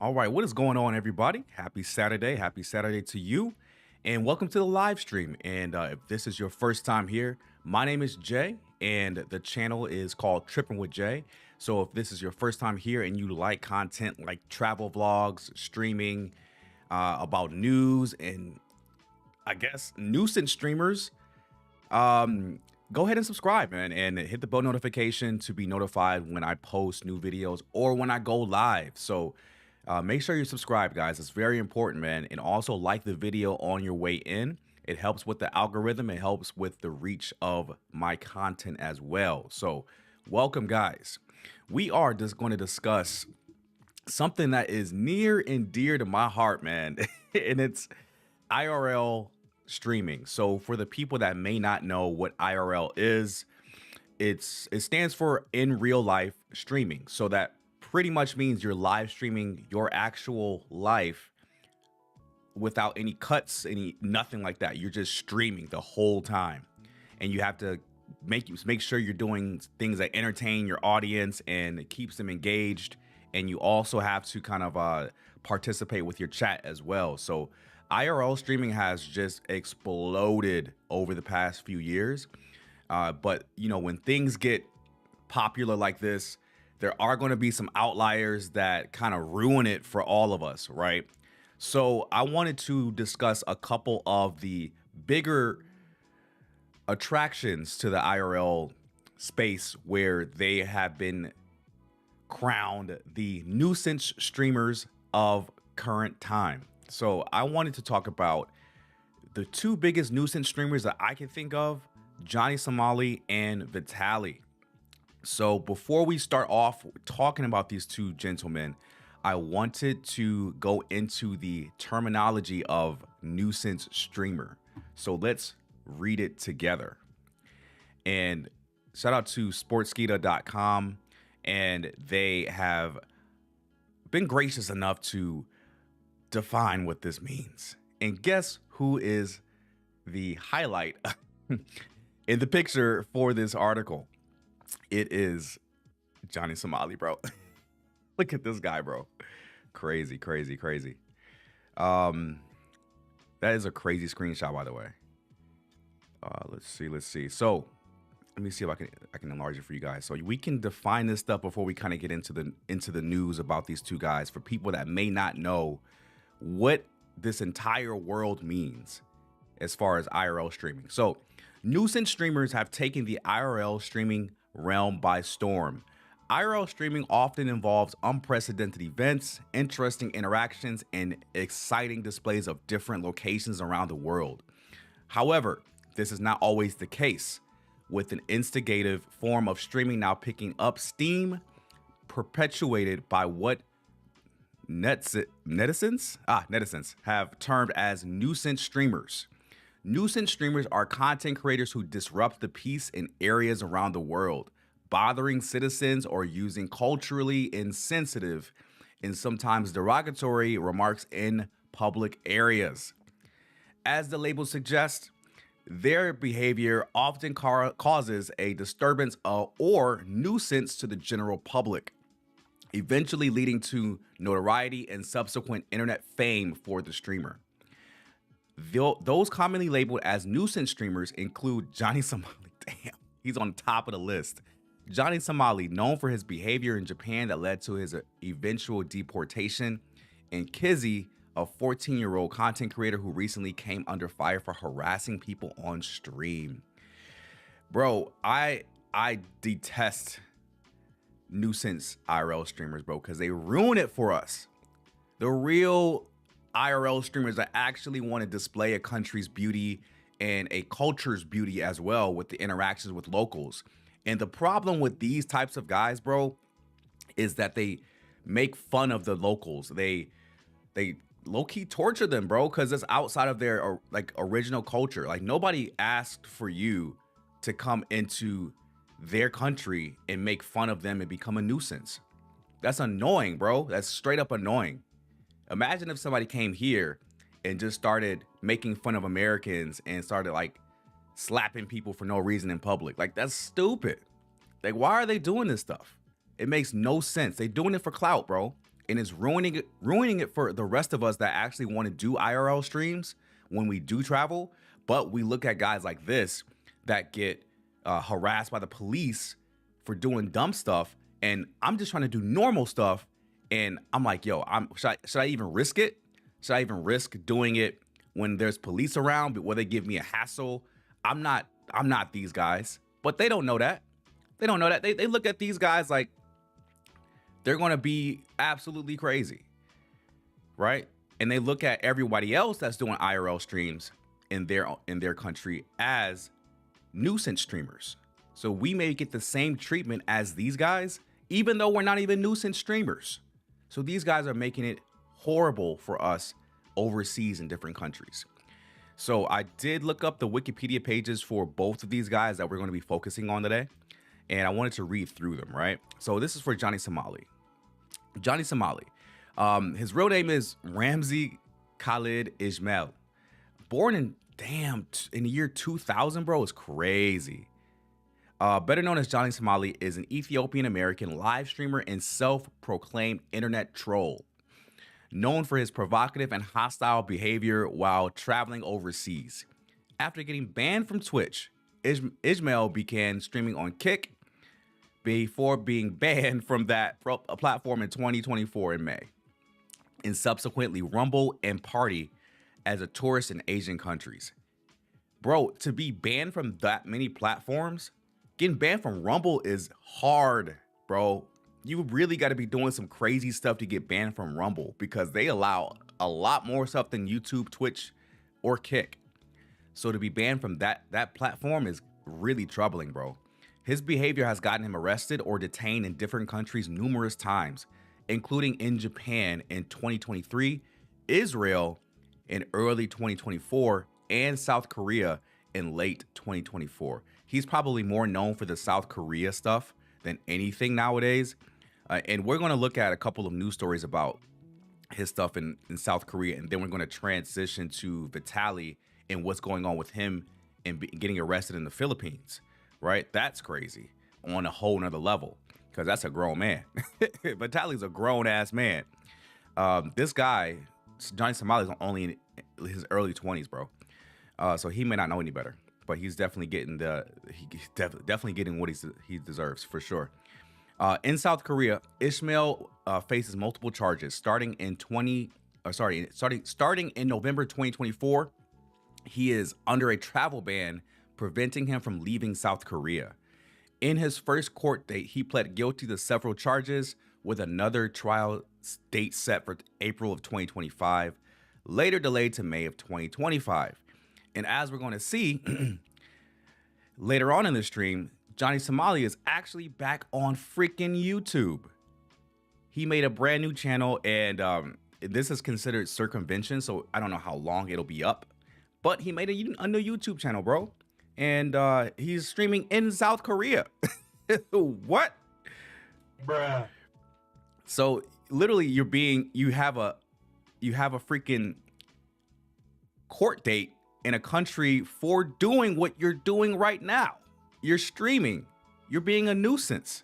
All right, what is going on, everybody? Happy Saturday. Happy Saturday to you. And welcome to the live stream. And if this is your first time here, my name is Jay, and the channel is called Tripping with Jay. So if this is your first time here and you like content like travel vlogs, streaming, about news, and I guess nuisance streamers, go ahead and subscribe, man, and hit the bell notification to be notified when I post new videos or when I go live. So make sure you subscribe, guys. It's very important, man. And also like the video on your way in. It helps with the algorithm. It helps with the reach of my content as well. So welcome, guys. We are just going to discuss something that is near and dear to my heart, man. And it's IRL streaming. So for the people that may not know what IRL is, it stands for in real life streaming. So that pretty much means you're live streaming your actual life without any cuts, nothing like that. You're just streaming the whole time, and you have to make sure you're doing things that entertain your audience and it keeps them engaged. And you also have to kind of participate with your chat as well. So IRL streaming has just exploded over the past few years. But you know, when things get popular like this, there are going to be some outliers that kind of ruin it for all of us, right? So I wanted to discuss a couple of the bigger attractions to the IRL space where they have been crowned the nuisance streamers of current time. So I wanted to talk about the two biggest nuisance streamers that I can think of, Johnny Somali and Vitaly. So before we start off talking about these two gentlemen, I wanted to go into the terminology of nuisance streamer. So let's read it together. And shout out to sportskeeda.com, and they have been gracious enough to define what this means. And guess who is the highlight in the picture for this article? It is Johnny Somali, bro. Look at this guy, bro. Crazy, crazy, crazy. That is a crazy screenshot, by the way. Let's see. So let me see if I can enlarge it for you guys. So we can define this stuff before we kind of get into the news about these two guys, for people that may not know what this entire world means as far as IRL streaming. So nuisance streamers have taken the IRL streaming realm by storm. IRL streaming often involves unprecedented events, interesting interactions, and exciting displays of different locations around the world. However, this is not always the case, with an instigative form of streaming now picking up steam, perpetuated by what netizens have termed as nuisance streamers. Nuisance streamers are content creators who disrupt the peace in areas around the world, bothering citizens or using culturally insensitive and sometimes derogatory remarks in public areas. As the label suggests, their behavior often causes a disturbance or nuisance to the general public, eventually leading to notoriety and subsequent internet fame for the streamer. Those commonly labeled as nuisance streamers include Johnny Somali. Damn, he's on top of the list. Johnny Somali, known for his behavior in Japan that led to his eventual deportation, and Kizzy, a 14-year-old content creator who recently came under fire for harassing people on stream. Bro, I detest nuisance IRL streamers, bro, because they ruin it for us. The real IRL streamers that actually want to display a country's beauty and a culture's beauty as well, with the interactions with locals. And the problem with these types of guys, bro, is that they make fun of the locals. They low-key torture them, bro, because it's outside of their like original culture. Like, nobody asked for you to come into their country and make fun of them and become a nuisance. That's annoying, bro. That's straight up annoying. Imagine if somebody came here and just started making fun of Americans and started like slapping people for no reason in public. Like, that's stupid. Like, why are they doing this stuff? It makes no sense. They're doing it for clout, bro. and it's ruining it for the rest of us that actually want to do IRL streams when we do travel. But we look at guys like this that get harassed by the police for doing dumb stuff, and I'm just trying to do normal stuff, and I'm like, yo, should I even risk it? Should I even risk doing it when there's police around, where they give me a hassle? I'm not these guys, but they don't know that. They don't know that. They look at these guys like they're gonna be absolutely crazy, right? And they look at everybody else that's doing IRL streams in their country as nuisance streamers. So we may get the same treatment as these guys, even though we're not even nuisance streamers. So these guys are making it horrible for us overseas in different countries. So I did look up the Wikipedia pages for both of these guys that we're going to be focusing on today, and I wanted to read through them, right? So this is for Johnny Somali. Johnny Somali. His real name is Ramzi Khalid Ismail. Born in the year 2000, bro. It's crazy. Better known as Johnny Somali, is an Ethiopian American live streamer and self-proclaimed internet troll, known for his provocative and hostile behavior while traveling overseas. After getting banned from Twitch, Ismail began streaming on Kick before being banned from that platform in 2024 in May, and subsequently Rumble and Party as a tourist in Asian countries. Bro, to be banned from that many platforms, getting banned from Rumble is hard, bro. You really got to be doing some crazy stuff to get banned from Rumble, because they allow a lot more stuff than YouTube, Twitch, or Kick. So to be banned from that platform is really troubling, bro. His behavior has gotten him arrested or detained in different countries numerous times, including in Japan in 2023, Israel in early 2024, and South Korea in late 2024. He's probably more known for the South Korea stuff than anything nowadays. And we're going to look at a couple of news stories about his stuff in South Korea, and then we're going to transition to Vitaly and what's going on with him and getting arrested in the Philippines, right? That's crazy on a whole nother level, because that's a grown man. Vitaly's a grown-ass man. This guy, Johnny Somali, is only in his early 20s, bro. So he may not know any better, but he's definitely getting definitely getting what he deserves, for sure. In South Korea, Ismail faces multiple charges starting in November 2024. He is under a travel ban preventing him from leaving South Korea. In his first court date, he pled guilty to several charges, with another trial date set for April of 2025, later delayed to May of 2025. And as we're going to see later on in the stream, Johnny Somali is actually back on freaking YouTube. He made a brand new channel, and this is considered circumvention, so I don't know how long it'll be up. But he made a new YouTube channel, bro. And he's streaming in South Korea. What? Bruh. So literally you have a freaking court date in a country for doing what you're doing right now. You're streaming. You're being a nuisance.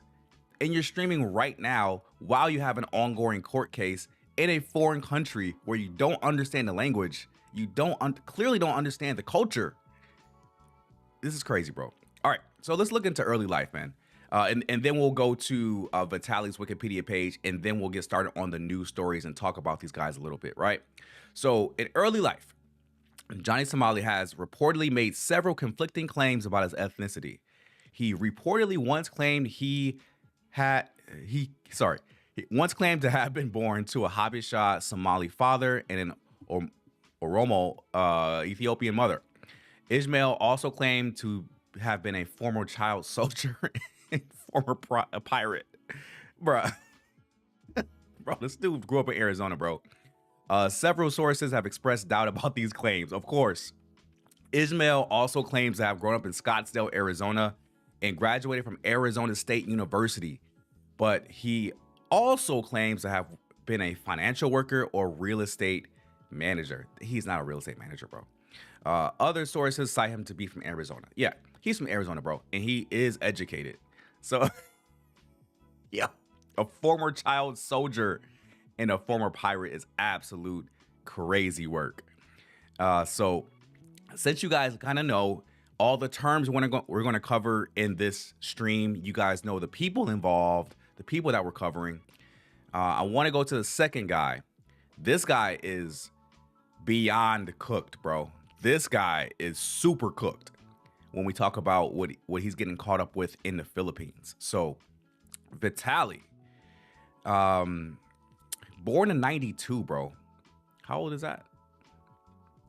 And you're streaming right now while you have an ongoing court case in a foreign country where you don't understand the language. You clearly don't understand the culture. This is crazy, bro. All right, so let's look into early life, man. And then we'll go to Vitaly's Wikipedia page, and then we'll get started on the news stories and talk about these guys a little bit, right? So in early life, Johnny Somali has reportedly made several conflicting claims about his ethnicity. He reportedly once claimed he once claimed to have been born to a Habesha Somali father and an Oromo Ethiopian mother. Ismail also claimed to have been a former child soldier and former pirate. Bruh. Bro, this dude grew up in Arizona, bro. Several sources have expressed doubt about these claims. Of course, Ismail also claims to have grown up in Scottsdale, Arizona, and graduated from Arizona State University. But he also claims to have been a financial worker or real estate manager. He's not a real estate manager, bro. Other sources cite him to be from Arizona. Yeah, he's from Arizona, bro, and he is educated. So, yeah, a former child soldier and a former pirate is absolute crazy work. So since you guys kind of know all the terms we're going to cover in this stream, you guys know the people involved, the people that we're covering. I want to go to the second guy. This guy is beyond cooked, bro. This guy is super cooked when we talk about what he's getting caught up with in the Philippines. So Vitaly, born in 92, bro. How old is that?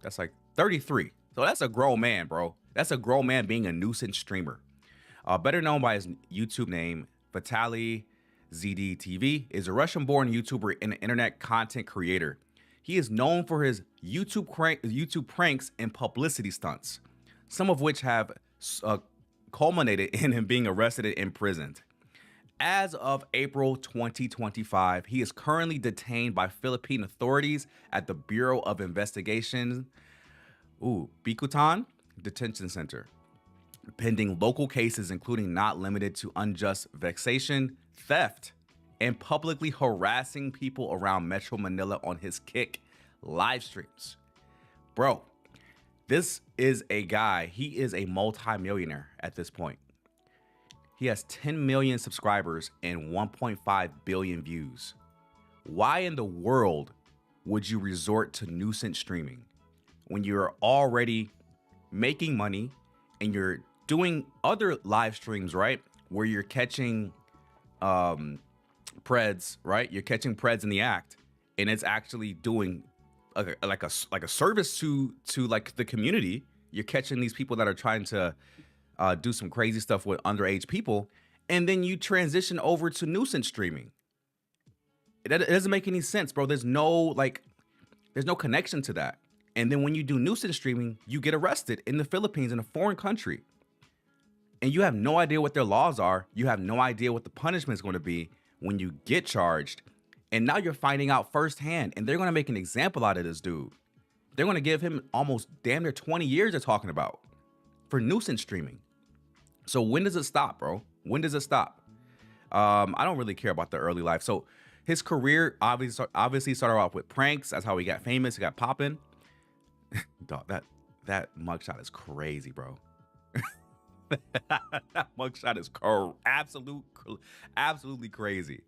That's like 33. So that's a grown man, bro. That's a grown man being a nuisance streamer. Better known by his YouTube name, Vitaly ZDTV, is a Russian-born YouTuber and an internet content creator. He is known for his YouTube pranks and publicity stunts, some of which have culminated in him being arrested and imprisoned. As of April 2025, he is currently detained by Philippine authorities at the Bureau of Investigation, Bikutan Detention Center, pending local cases including not limited to unjust vexation, theft, and publicly harassing people around Metro Manila on his Kick live streams. Bro, this is a guy, he is a multi-millionaire at this point. He has 10 million subscribers and 1.5 billion views. Why in the world would you resort to nuisance streaming when you're already making money and you're doing other live streams, right? Where you're catching preds, right? You're catching preds in the act, and it's actually doing like a service to like the community. You're catching these people that are trying to do some crazy stuff with underage people, and then you transition over to nuisance streaming. It doesn't make any sense, bro. There's no connection to that. And then when you do nuisance streaming, you get arrested in the Philippines, in a foreign country, and you have no idea what their laws are. You have no idea what the punishment is going to be when you get charged. And now you're finding out firsthand, and they're going to make an example out of this dude. They're going to give him almost damn near 20 years they're talking about for nuisance streaming. So when does it stop, bro? When does it stop? I don't really care about the early life. So his career obviously started off with pranks. That's how he got famous. He got popping. Dog, that mugshot is crazy, bro. That mugshot is absolutely crazy.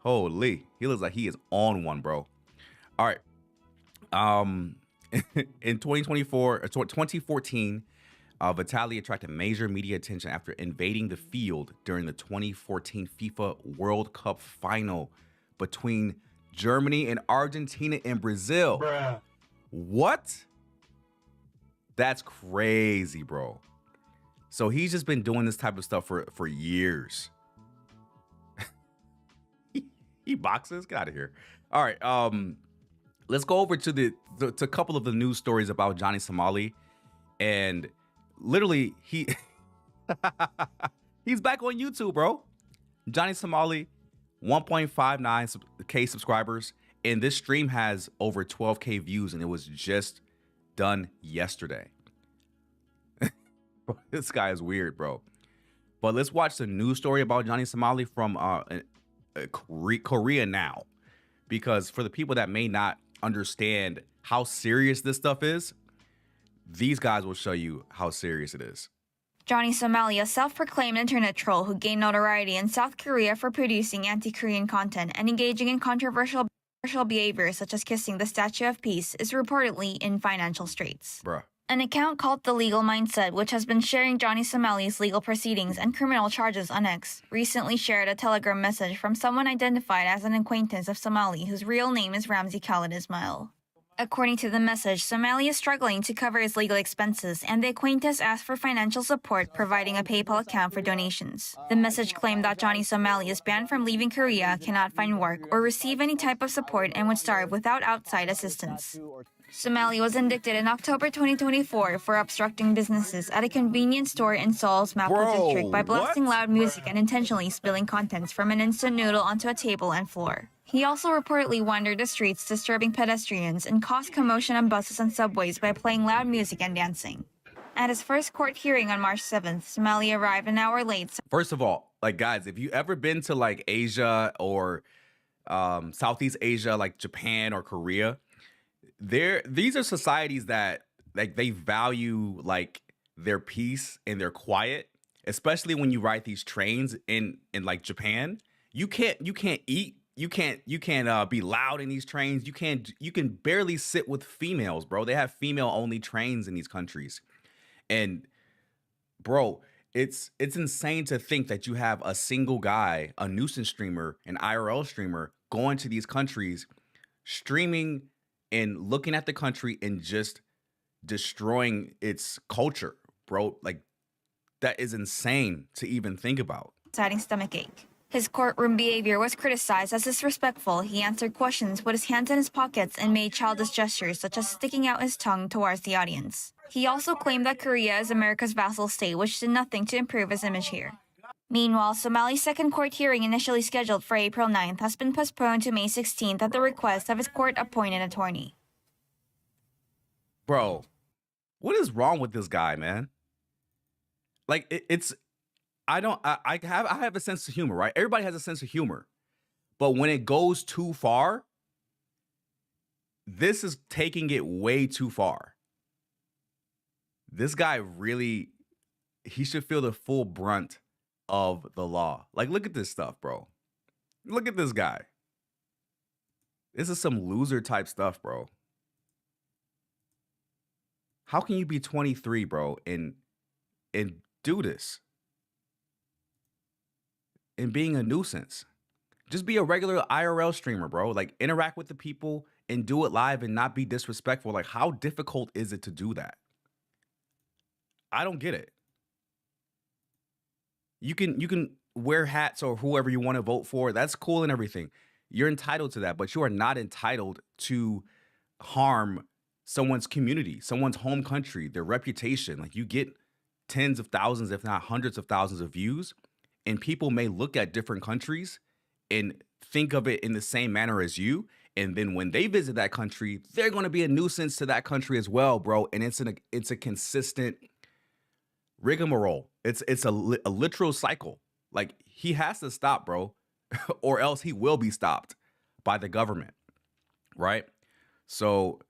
Holy, he looks like he is on one, bro. All right. In 2014, Vitaly attracted major media attention after invading the field during the 2014 FIFA World Cup final between Germany and Argentina and Brazil. Bruh. What? That's crazy, bro. So he's just been doing this type of stuff for years. He boxes? Get out of here. All right. Let's go over to a couple of the news stories about Johnny Somali. And literally, he's back on YouTube, bro. Johnny Somali, 1.59K subscribers. And this stream has over 12K views, and it was just done yesterday. This guy is weird, bro. But let's watch the news story about Johnny Somali from Korea now. Because for the people that may not understand how serious this stuff is, these guys will show you how serious it is. Johnny Somali, a self-proclaimed internet troll who gained notoriety in South Korea for producing anti-Korean content and engaging in controversial behavior such as kissing the Statue of Peace, is reportedly in financial straits. Bruh. An account called The Legal Mindset, which has been sharing Johnny Somali's legal proceedings and criminal charges on X, recently shared a Telegram message from someone identified as an acquaintance of Somali whose real name is Ramzi Khalid Ismail. According to the message, Somali is struggling to cover his legal expenses, and the acquaintance asked for financial support, providing a PayPal account for donations. The message claimed that Johnny Somali is banned from leaving Korea, cannot find work, or receive any type of support, and would starve without outside assistance. Somali was indicted in October 2024 for obstructing businesses at a convenience store in Seoul's Mapo district by blasting loud music and intentionally spilling contents from an instant noodle onto a table and floor. He also reportedly wandered the streets disturbing pedestrians and caused commotion on buses and subways by playing loud music and dancing. At his first court hearing on March 7th, Somali arrived an hour late. First of all, like, guys, if you ever been to like Asia or Southeast Asia, like Japan or Korea. These are societies that like they value like their peace and their quiet, especially when you ride these trains in like Japan. You can't eat. You can't be loud in these trains. You can barely sit with females, bro. They have female only trains in these countries. And bro, it's insane to think that you have a single guy, a nuisance streamer, an IRL streamer going to these countries, streaming and looking at the country and just destroying its culture, bro. Like that is insane to even think about. Citing stomachache. His courtroom behavior was criticized as disrespectful. He answered questions with his hands in his pockets and made childish gestures such as sticking out his tongue towards the audience. He also claimed that Korea is America's vassal state, which did nothing to improve his image here. Meanwhile, Somali's second court hearing, initially scheduled for April 9th, has been postponed to May 16th at the request of his court-appointed attorney. Bro, what is wrong with this guy, man? Like I have a sense of humor, right? Everybody has a sense of humor. But when it goes too far, this is taking it way too far. This guy really, he should feel the full brunt of the law. Like, look at this stuff, bro. Look at this guy. This is some loser type stuff, bro. How can you be 23, bro, and do this? And being a nuisance. Just be a regular IRL streamer, bro. Like, interact with the people and do it live and not be disrespectful. Like, how difficult is it to do that? I don't get it. You can wear hats or whoever you want to vote for. That's cool and everything. You're entitled to that, but you are not entitled to harm someone's community, someone's home country, their reputation. Like, you get tens of thousands, if not hundreds of thousands of views, and people may look at different countries and think of it in the same manner as you. And then when they visit that country, they're going to be a nuisance to that country as well, bro. And it's a consistent rigmarole. It's a literal cycle. Like, he has to stop, bro, or else he will be stopped by the government, right? So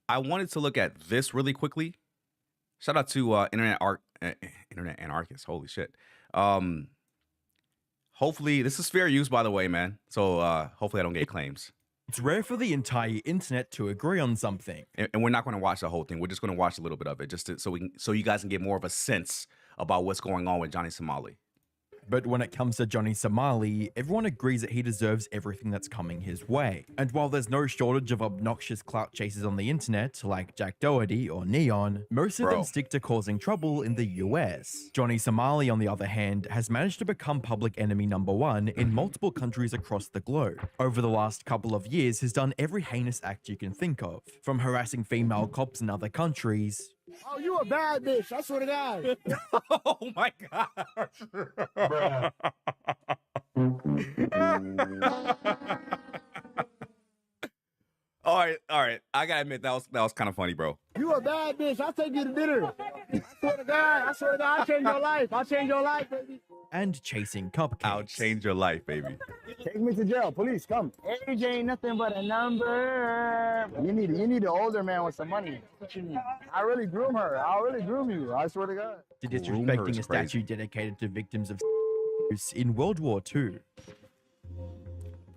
I wanted to look at this really quickly. Shout out to internet anarchists. Holy shit. Hopefully this is fair use, by the way, man. So hopefully I don't get claims. It's rare for the entire internet to agree on something. And we're not going to watch the whole thing. We're just going to watch a little bit of it, just so you guys can get more of a sense about what's going on with Johnny Somali. But when it comes to Johnny Somali, everyone agrees that he deserves everything that's coming his way. And while there's no shortage of obnoxious clout chasers on the internet, like Jack Doherty or Neon, most of them stick to causing trouble in the US. Johnny Somali, on the other hand, has managed to become public enemy #1 in multiple countries across the globe. Over the last couple of years, he's done every heinous act you can think of, from harassing female cops in other countries. Oh, you a bad bitch. I swear to God. Oh my gosh. Bruh. All right. I gotta admit that was kind of funny, bro. You a bad bitch. I'll take you to dinner. I swear to God, I'll change your life. I'll change your life, baby. And chasing cupcakes. I'll change your life, baby. Take me to jail. Police, come. Age ain't nothing but a number. You need an older man with some money. What you need? I really groom her. I'll really groom you. I swear to God. To Groom her disrespecting is a statue dedicated to victims of in World War II.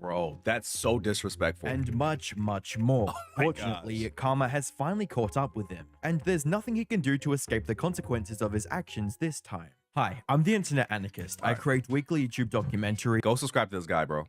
Bro, that's so disrespectful. And much, much more. my Fortunately, gosh. karma has finally caught up with him, and there's nothing he can do to escape the consequences of his actions this time. Hi, I'm the Internet Anarchist. I create weekly YouTube documentary Go subscribe to this guy, bro.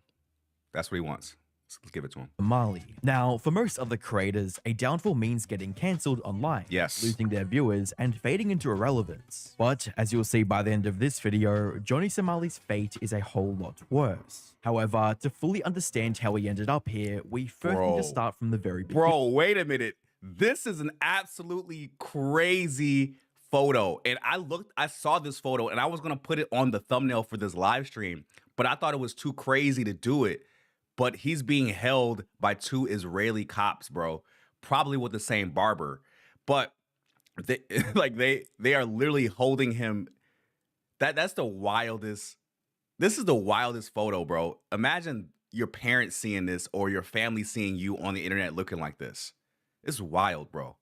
That's what he wants. Let's give it to him. Somali. Now, for most other creators, a downfall means getting cancelled online, Yes. losing their viewers, and fading into irrelevance. But, as you'll see by the end of this video, Johnny Somali's fate is a whole lot worse. However, to fully understand how he ended up here, we first need Bro. to start from the very beginning. Bro, wait a minute. This is an absolutely crazy photo. And I saw this photo and I was going to put it on the thumbnail for this live stream, but I thought it was too crazy to do it. But he's being held by 2 Israeli cops, bro, probably with the same barber. But they they are literally holding him. That's the wildest. This is the wildest photo, bro. Imagine your parents seeing this or your family seeing you on the internet looking like this. It's wild, bro.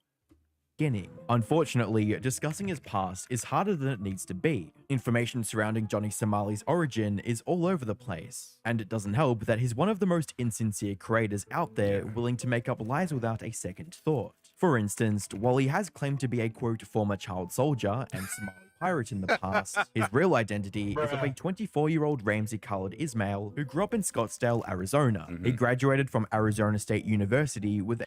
Beginning. Unfortunately, discussing his past is harder than it needs to be. Information surrounding Johnny Somali's origin is all over the place, and it doesn't help that he's one of the most insincere creators out there willing to make up lies without a second thought. For instance, while he has claimed to be a quote former child soldier and Somali pirate in the past, his real identity is of a 24-year-old Ramsey-colored Ismail who grew up in Scottsdale, Arizona. He graduated from Arizona State University with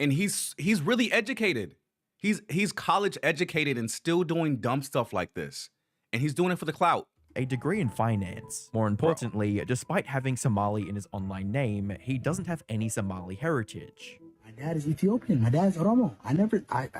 And he's really educated. He's college educated and still doing dumb stuff like this. And he's doing it for the clout. a degree in finance. More importantly, despite having Somali in his online name, he doesn't have any Somali heritage. My dad is Ethiopian. My dad's Oromo. I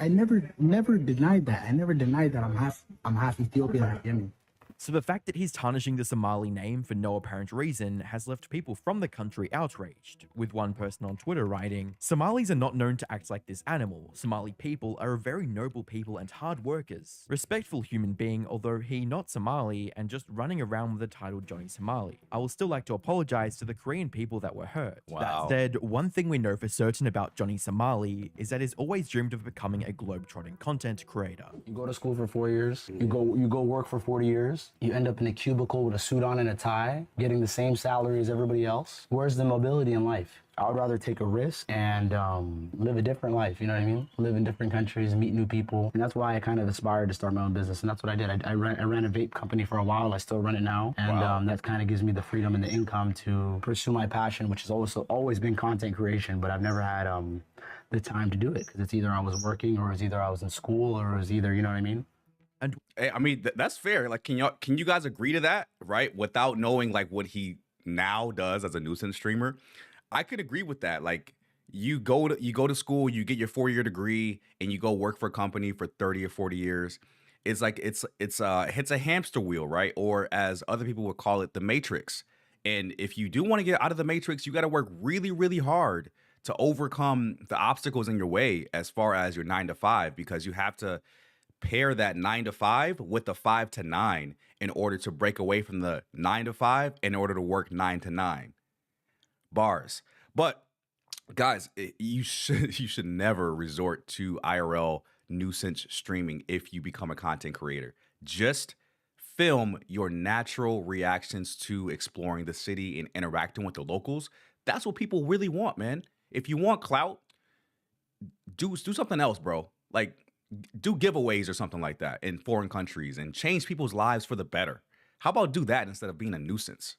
never denied that. I never denied that I'm half Ethiopian, half Yemen. So the fact that he's tarnishing the Somali name for no apparent reason has left people from the country outraged, with one person on Twitter writing, "Somalis are not known to act like this animal. Somali people are a very noble people and hard workers. Respectful human being, although he not Somali and just running around with the title Johnny Somali. I will still like to apologize to the Korean people that were hurt." Wow. That said, one thing we know for certain about Johnny Somali is that he's always dreamed of becoming a globe-trotting content creator. You go to school for 4 years. You go work for 40 years. You end up in a cubicle with a suit on and a tie, getting the same salary as everybody else. Where's the mobility in life? I would rather take a risk and live a different life, you know what I mean? Live in different countries, meet new people. And that's why I kind of aspired to start my own business. And that's what I did. I ran a vape company for a while. I still run it now. And that kind of gives me the freedom and the income to pursue my passion, which has also always been content creation. But I've never had the time to do it because it's either I was working or it's either I was in school or it was either, you know what I mean? And Hey, I mean, that's fair. Like, can you guys agree to that, right? Without knowing like what he now does as a nuisance streamer, I could agree with that. Like, you go to school, you get your 4-year degree, and you go work for a company for 30 or 40 years. It's like it's a hamster wheel, right? Or as other people would call it, the matrix. And if you do want to get out of the matrix, you got to work really, really hard to overcome the obstacles in your way as far as your 9 to 5, because you have to pair that 9 to 5 with the 5 to 9 in order to break away from the 9 to 5 in order to work 9 to 9. Bars. But guys, you should never resort to IRL nuisance streaming if you become a content creator. Just film your natural reactions to exploring the city and interacting with the locals. That's what people really want, man. If you want clout, do something else, bro. Like, do giveaways or something like that in foreign countries and change people's lives for the better. How about do that instead of being a nuisance?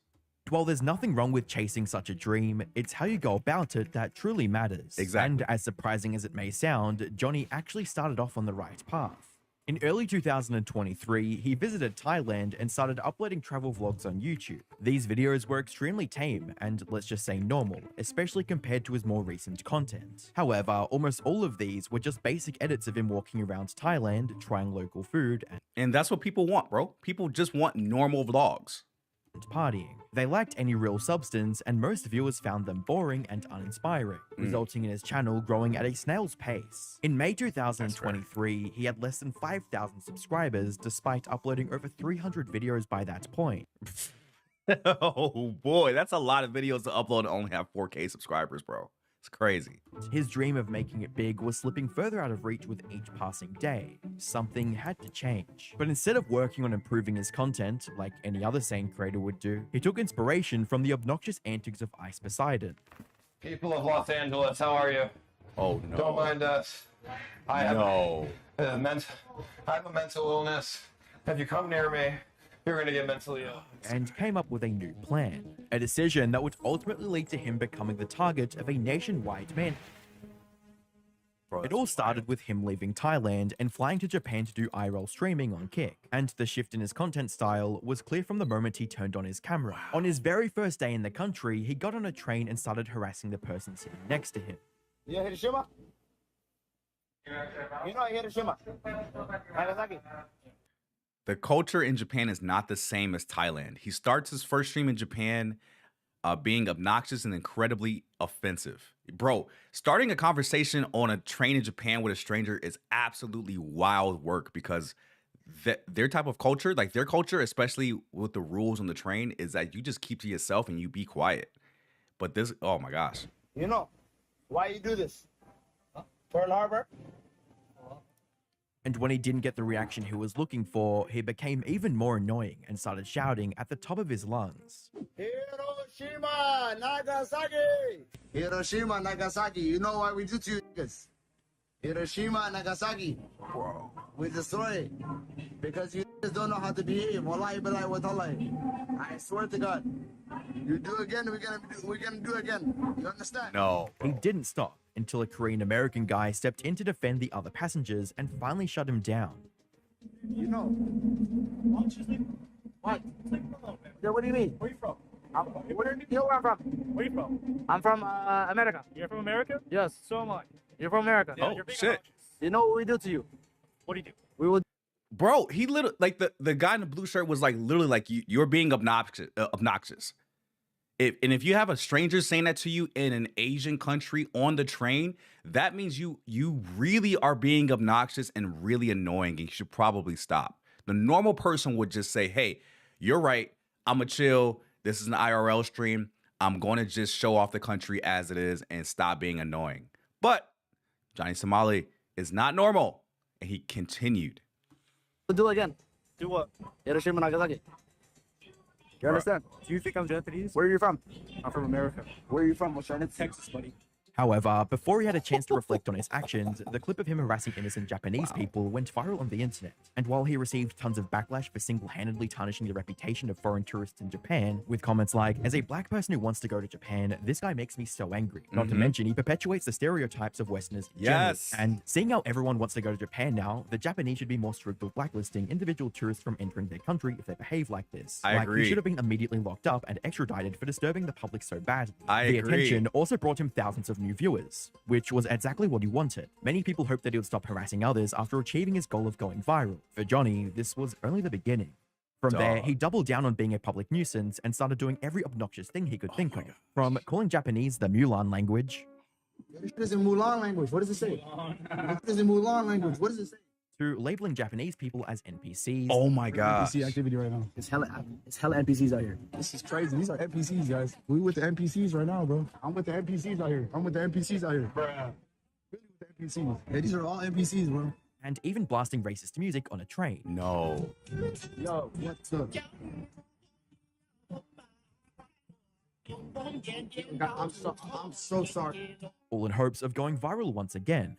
while there's nothing wrong with chasing such a dream, it's how you go about it that truly matters. Exactly. And as surprising as it may sound, Johnny actually started off on the right path. In early 2023, he visited Thailand and started uploading travel vlogs on YouTube. These videos were extremely tame and, let's just say, normal, especially compared to his more recent content. However, almost all of these were just basic edits of him walking around Thailand, trying local food, And that's what people want, bro. People just want normal vlogs. and partying. They lacked any real substance, and most viewers found them boring and uninspiring, resulting in his channel growing at a snail's pace. In May 2023, he had less than 5,000 subscribers, despite uploading over 300 videos by that point. Oh boy, that's a lot of videos to upload and only have 4K subscribers, bro. It's crazy. His dream of making it big was slipping further out of reach with each passing day. Something had to change. But instead of working on improving his content, like any other sane creator would do, he took inspiration from the obnoxious antics of Ice Poseidon. People of Los Angeles, how are you? Oh no. Don't mind us. I have No. a mental illness. If you come near me, you're gonna get mentally ill. And came up with a new plan. A decision that would ultimately lead to him becoming the target of a nationwide man. Bro, It all started with him leaving Thailand and flying to Japan to do IRL streaming on Kick. And the shift in his content style was clear from the moment he turned on his camera. On his very first day in the country, he got on a train and started harassing the person sitting next to him. You know Hiroshima? You know Hiroshima? Nagasaki? The culture in Japan is not the same as Thailand. He starts his first stream in Japan being obnoxious and incredibly offensive. Bro, starting a conversation on a train in Japan with a stranger is absolutely wild work, because their type of culture, like their culture, especially with the rules on the train, is that you just keep to yourself and you be quiet. But this, oh my gosh. You know, why you do this? Pearl Harbor? And when he didn't get the reaction he was looking for, he became even more annoying and started shouting at the top of his lungs. Hiroshima, Nagasaki! Hiroshima, Nagasaki. You know why we do to you niggas? Hiroshima, Nagasaki. Bro. We destroy it. Because you niggas don't know how to behave. Wallahi billahi wa tallahi. I swear to God. You do again, we're gonna do again. You understand? No. He didn't stop until a Korean-American guy stepped in to defend the other passengers and finally shut him down. You know. What? Yeah, what do you mean? Where you from? You know where I'm from? Where you from? I'm from America. You're from America? Yes. So am I. You're from America. Yeah, Oh, you're big shit. obnoxious. You know what we do to you? What do you do? We will. Bro, he literally, like, the guy in the blue shirt was like literally like, you're being obnoxious. If you have a stranger saying that to you in an Asian country on the train, that means you really are being obnoxious and really annoying, and you should probably stop. The normal person would just say, hey, you're right, I'm gonna chill, this is an IRL stream, I'm gonna just show off the country as it is and stop being annoying. But Johnny Somali is not normal, and he continued. We'll do again. Do what? Hiroshima, Nagasaki. You understand? Do you think I'm Japanese? Where are you from? I'm from America. Where are you from? What's your name? Texas, buddy. However, before he had a chance to reflect on his actions, the clip of him harassing innocent Japanese people went viral on the internet. And while he received tons of backlash for single-handedly tarnishing the reputation of foreign tourists in Japan, with comments like, as a black person who wants to go to Japan, this guy makes me so angry. Not to mention, he perpetuates the stereotypes of Westerners generally. Yes. And seeing how everyone wants to go to Japan now, the Japanese should be more strict with blacklisting individual tourists from entering their country if they behave like this. I agree. He should have been immediately locked up and extradited for disturbing the public so badly. I the agree. attention also brought him thousands of new viewers, which was exactly what he wanted. Many people hoped that he would stop harassing others after achieving his goal of going viral. For Johnny, this was only the beginning. From there, he doubled down on being a public nuisance and started doing every obnoxious thing he could think of. From calling Japanese the Mulan language, This is in Mulan language. What does it say? This is in Mulan language. What does it say? to labeling Japanese people as NPCs. Oh my gosh. NPC activity right now. It's hella NPCs out here. This is crazy. These are NPCs, guys. We with the NPCs right now, bro. I'm with the NPCs out here. I'm with the NPCs out here. Bruh. Really with the NPCs. Yeah, these are all NPCs, bro. And even blasting racist music on a train. No. Yo, what's up? I'm so sorry. All in hopes of going viral once again.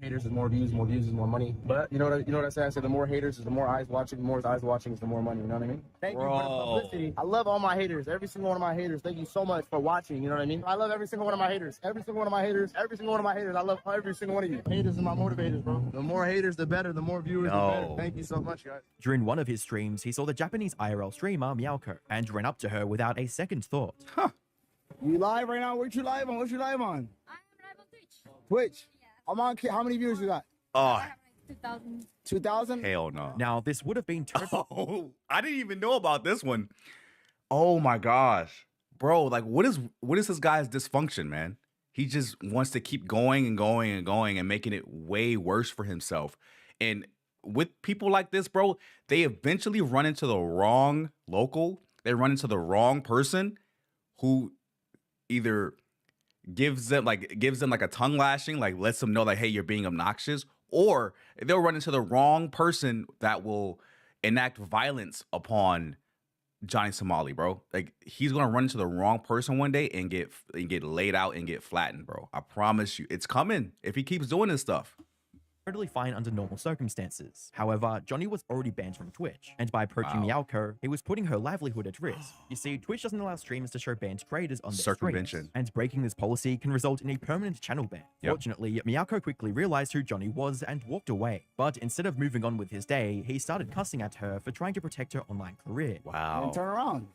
Haters is more views is more money. But you know what I say? I say the more haters is the more eyes watching, the more eyes watching is the more money. You know what I mean? Thank you for the publicity. I love all my haters, every single one of my haters. Thank you so much for watching. You know what I mean? I love every single one of my haters. Every single one of my haters. Every single one of my haters. I love every single one of you. Haters are my motivators, bro. The more haters, the better. The more viewers, the better. Thank you so much, guys. During one of his streams, he saw the Japanese IRL streamer Meowko and ran up to her without a second thought. You live right now? What you live on? What you live on? I'm live on Twitch. Twitch. I'm on. How many viewers you got? Oh, 2,000. 2,000? hell no. Now, this would have been totally... Oh, I didn't even know about this one. Oh my gosh. Bro, like what is this guy's dysfunction, man? He just wants to keep going and going and going and making it way worse for himself. And with people like this, bro, they eventually run into the wrong local. They run into the wrong person who either gives them like a tongue lashing, like lets them know like, hey, you're being obnoxious, or they'll run into the wrong person that will enact violence upon Johnny Somali, bro. Like he's gonna run into the wrong person one day and get laid out and get flattened, bro. I promise you, it's coming if he keeps doing this stuff. Totally fine under normal circumstances. However, Johnny was already banned from Twitch, and by approaching Meowko, he was putting her livelihood at risk. You see, Twitch doesn't allow streamers to show banned creators on their Circumvention. streams, and breaking this policy can result in a permanent channel ban. Yep. Fortunately, Meowko quickly realized who Johnny was and walked away. But instead of moving on with his day, he started cussing at her for trying to protect her online career. Wow. And turn around.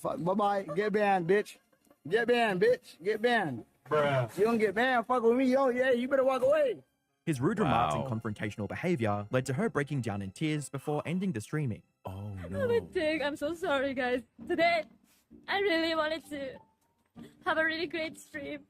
Bye-bye. Get banned, bitch. Get banned, bitch. Get banned. Bruh. You don't get banned. Fuck with me. Yo, yeah, you better walk away. His rude remarks and Wow. confrontational behavior led to her breaking down in tears before ending the streaming. Oh I'm no. a dick. I'm so sorry, guys. Today, I really wanted to have a really great stream.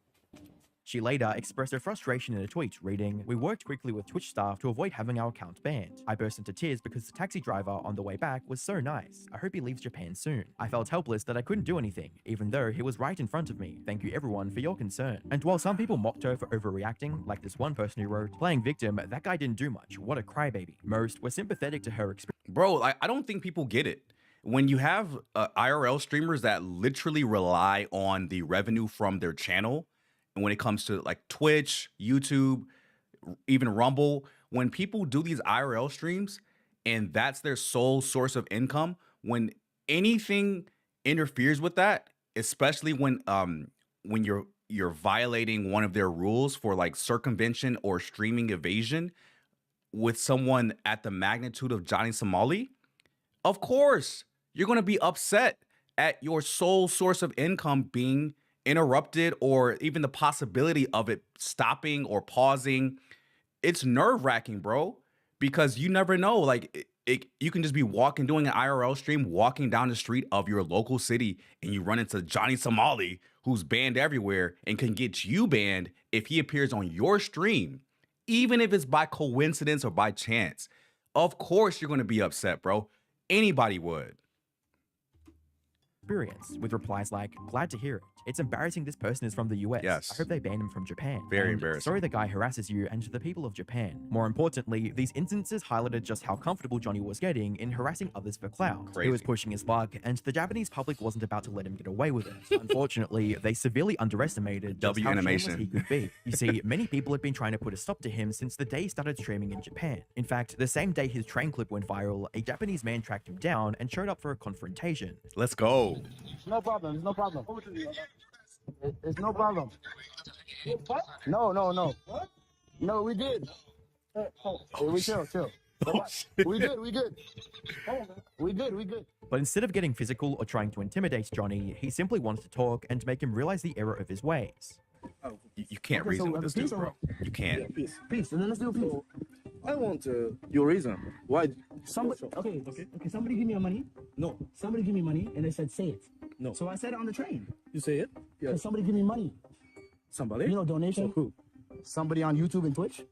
She later expressed her frustration in a tweet, reading, "We worked quickly with Twitch staff to avoid having our account banned. I burst into tears because the taxi driver on the way back was so nice. I hope he leaves Japan soon. I felt helpless that I couldn't do anything, even though he was right in front of me. Thank you everyone for your concern." And while some people mocked her for overreacting, like this one person who wrote, "Playing victim, that guy didn't do much. What a crybaby." Most were sympathetic to her experience. Bro, I don't think people get it. When you have IRL streamers that literally rely on the revenue from their channel, and when it comes to like Twitch, YouTube, even Rumble, when people do these IRL streams and that's their sole source of income, when anything interferes with that, especially when you're violating one of their rules for like circumvention or streaming evasion with someone at the magnitude of Johnny Somali, of course, you're going to be upset at your sole source of income being interrupted or even the possibility of it stopping or pausing. It's nerve-wracking, bro, because you never know. Like you can just be doing an IRL stream, walking down the street of your local city, and you run into Johnny Somali, who's banned everywhere and can get you banned if he appears on your stream, even if it's by coincidence or by chance. Of course, you're going to be upset, bro. Anybody would. With replies like, "Glad to hear it. It's embarrassing this person is from the US. Yes. I hope they ban him from Japan. Very And embarrassing. sorry the guy harasses you and to the people of Japan." More importantly, these instances highlighted just how comfortable Johnny was getting in harassing others for clout. He was Crazy. pushing his luck, and the Japanese public wasn't about to let him get away with it. Unfortunately, they severely underestimated just how shameless animation. he could be. You see, many people had been trying to put a stop to him since the day he started streaming in Japan. In fact, the same day his train clip went viral, a Japanese man tracked him down and showed up for a confrontation. Let's go. No problem. It's no problem. It's no problem. No. No, we good. We chill. We good. We good. But instead of getting physical or trying to intimidate Johnny, he simply wanted to talk and make him realize the error of his ways. You can't Okay, reason so with this peace dude, or bro. You can't. Peace. And then let's do peace. I want your reason. Why? Somebody give me your money. No, Somebody give me money, and they said say it. no. So I said it on the train. You say it? Yeah. Can somebody give me money? Somebody? You know, donation. Who? Somebody on YouTube and Twitch.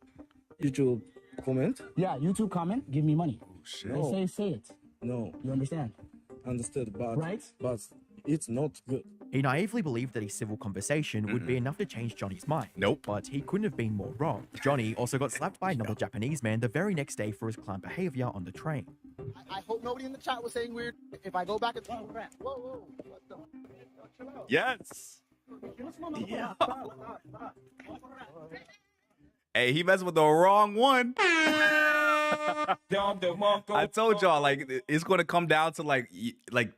YouTube comment? Yeah, YouTube comment, give me money. Shit. They say it. No, You understand? understood, but Right? but it's not good. He naively believed that a civil conversation would be enough to change Johnny's mind. Nope. But he couldn't have been more wrong. Johnny also got slapped by another Japanese man the very next day for his clown behavior on the train. I hope nobody in the chat was saying weird. If I go back and whoa, what the? Chill out. Yes. Yeah. Hey, he messed with the wrong one. I told y'all, like, it's going to come down to like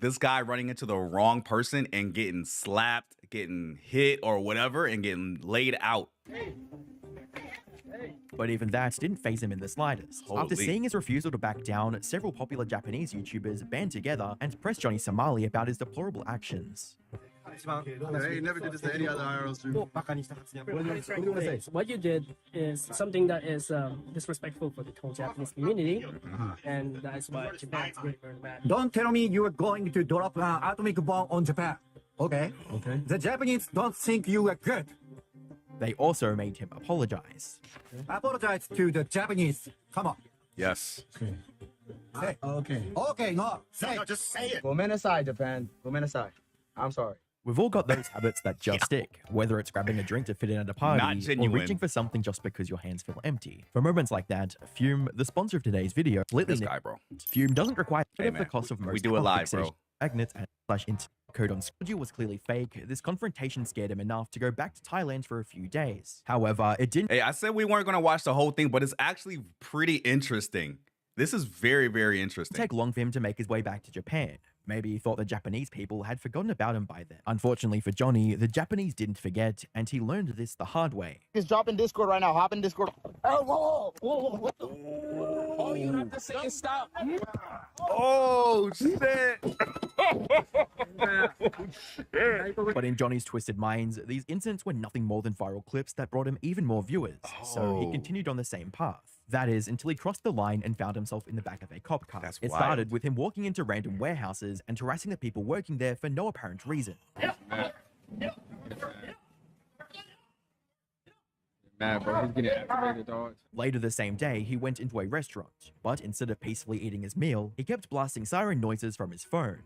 this guy running into the wrong person and getting slapped, getting hit or whatever, and getting laid out. But even that didn't faze him in the slightest. After Holy. seeing his refusal to back down, several popular Japanese YouTubers band together and pressed Johnny Somali about his deplorable actions. He never did this to any other IRL streamer. What do you want to say? What you did is something that is disrespectful for the whole Japanese community, and that's why Japan is very, very mad. Don't tell me you are going to drop an atomic bomb on Japan. Okay? Okay. The Japanese don't think you are good. They also made him apologize. Apologize to the Japanese. Come on. Yes. Say. Okay. Okay, no. Say. Just say it. Women aside, Japan. Women aside. I'm sorry. We've all got those habits that just stick, whether it's grabbing a drink to fit in at a party Not or genuine. reaching for something just because your hands feel empty. For moments like that, Fume, the sponsor of today's video, completely This guy, bro. Fume doesn't require Hey, of the man, cost of most we do it alcohol live, fixation, bro. magnets and /internet code on schedule was clearly fake. This confrontation scared him enough to go back to Thailand for a few days. However, it didn't Hey, I said we weren't going to watch the whole thing, but it's actually pretty interesting. This is very, very interesting. take long for him to make his way back to Japan. Maybe he thought the Japanese people had forgotten about him by then. Unfortunately for Johnny, the Japanese didn't forget, and he learned this the hard way. Just drop in Discord right now. Hop in Discord. Oh, whoa. What the? All you have to say is stop. Oh, shit. But in Johnny's twisted minds, these incidents were nothing more than viral clips that brought him even more viewers. So he Oh. continued on the same path. That is, until he crossed the line and found himself in the back of a cop car. That's It wild. started with him walking into random warehouses and harassing the people working there for no apparent reason. Mad, bro. He's getting activated, dog. Later the same day, he went into a restaurant, but instead of peacefully eating his meal, he kept blasting siren noises from his phone.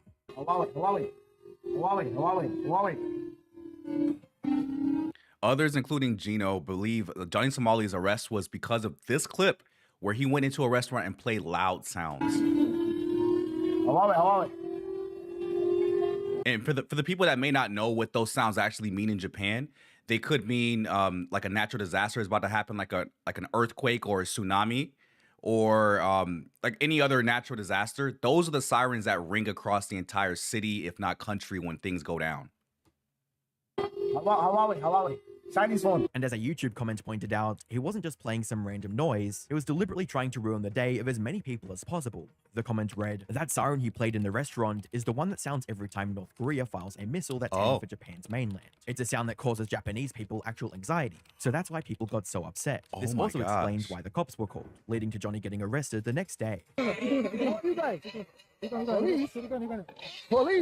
Others, including Gino, believe Johnny Somali's arrest was because of this clip where he went into a restaurant and played loud sounds. And for the people that may not know what those sounds actually mean in Japan, they could mean like a natural disaster is about to happen, like an earthquake or a tsunami, or like any other natural disaster. Those are the sirens that ring across the entire city, if not country, when things go down. Chinese phone. And as a YouTube comment pointed out, he wasn't just playing some random noise, he was deliberately trying to ruin the day of as many people as possible. The comment read, "That siren he played in the restaurant is the one that sounds every time North Korea files a missile that's aimed for Japan's mainland. It's a sound that causes Japanese people actual anxiety, so that's why people got so upset." This my also gosh. explains why the cops were called, leading to Johnny getting arrested the next day. Police,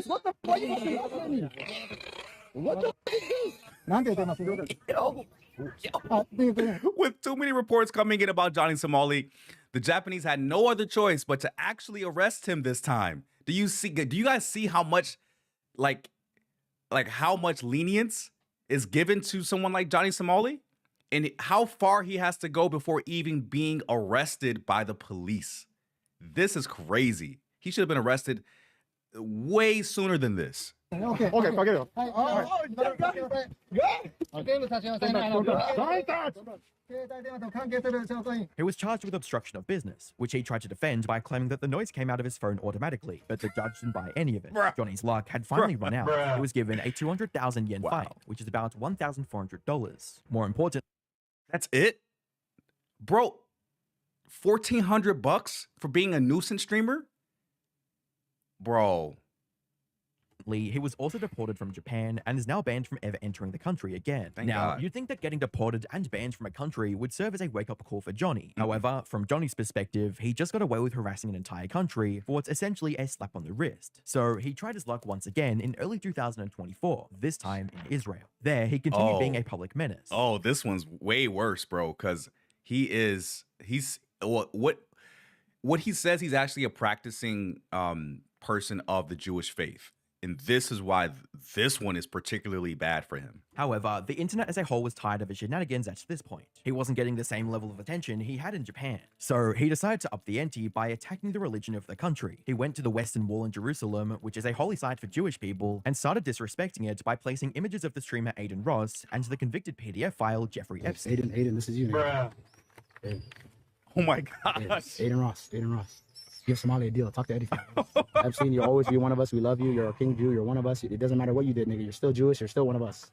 what the fuck you doing me? What the fuck is this? With too many reports coming in about Johnny Somali, the Japanese had no other choice but to actually arrest him this time. Do you guys see how much like how much lenience is given to someone like Johnny Somali? And how far he has to go before even being arrested by the police? This is crazy. He should have been arrested way sooner than this. Okay, forget it. He was charged with obstruction of business, which he tried to defend by claiming that the noise came out of his phone automatically, but the judge didn't buy any of it. Johnny's luck had finally run out. He was given a 200,000 yen fine, which is about $1,400. More important, that's it? Bro, $1,400 for being a nuisance streamer? Bro. he was also deported from Japan and is now banned from ever entering the country again. Thank now, God. you'd think that getting deported and banned from a country would serve as a wake-up call for Johnny. However, from Johnny's perspective, he just got away with harassing an entire country for what's essentially a slap on the wrist. So he tried his luck once again in early 2024, this time in Israel. There, he continued being a public menace. Oh, this one's way worse, bro, because he's what he says, he's actually a practicing person of the Jewish faith. And this is why this one is particularly bad for him. However, the internet as a whole was tired of his shenanigans at this point. He wasn't getting the same level of attention he had in Japan. So he decided to up the ante by attacking the religion of the country. He went to the Western Wall in Jerusalem, which is a holy site for Jewish people, and started disrespecting it by placing images of the streamer Aiden Ross and the convicted PDF file Jeffrey Epstein. Aiden, this is you. Bruh. Oh my gosh. Aiden Ross. Give Somali a deal. Talk to Eddie. Epstein, you'll always be one of us. We love you. You're a king Jew. You're one of us. It doesn't matter what you did, nigga. You're still Jewish. You're still one of us.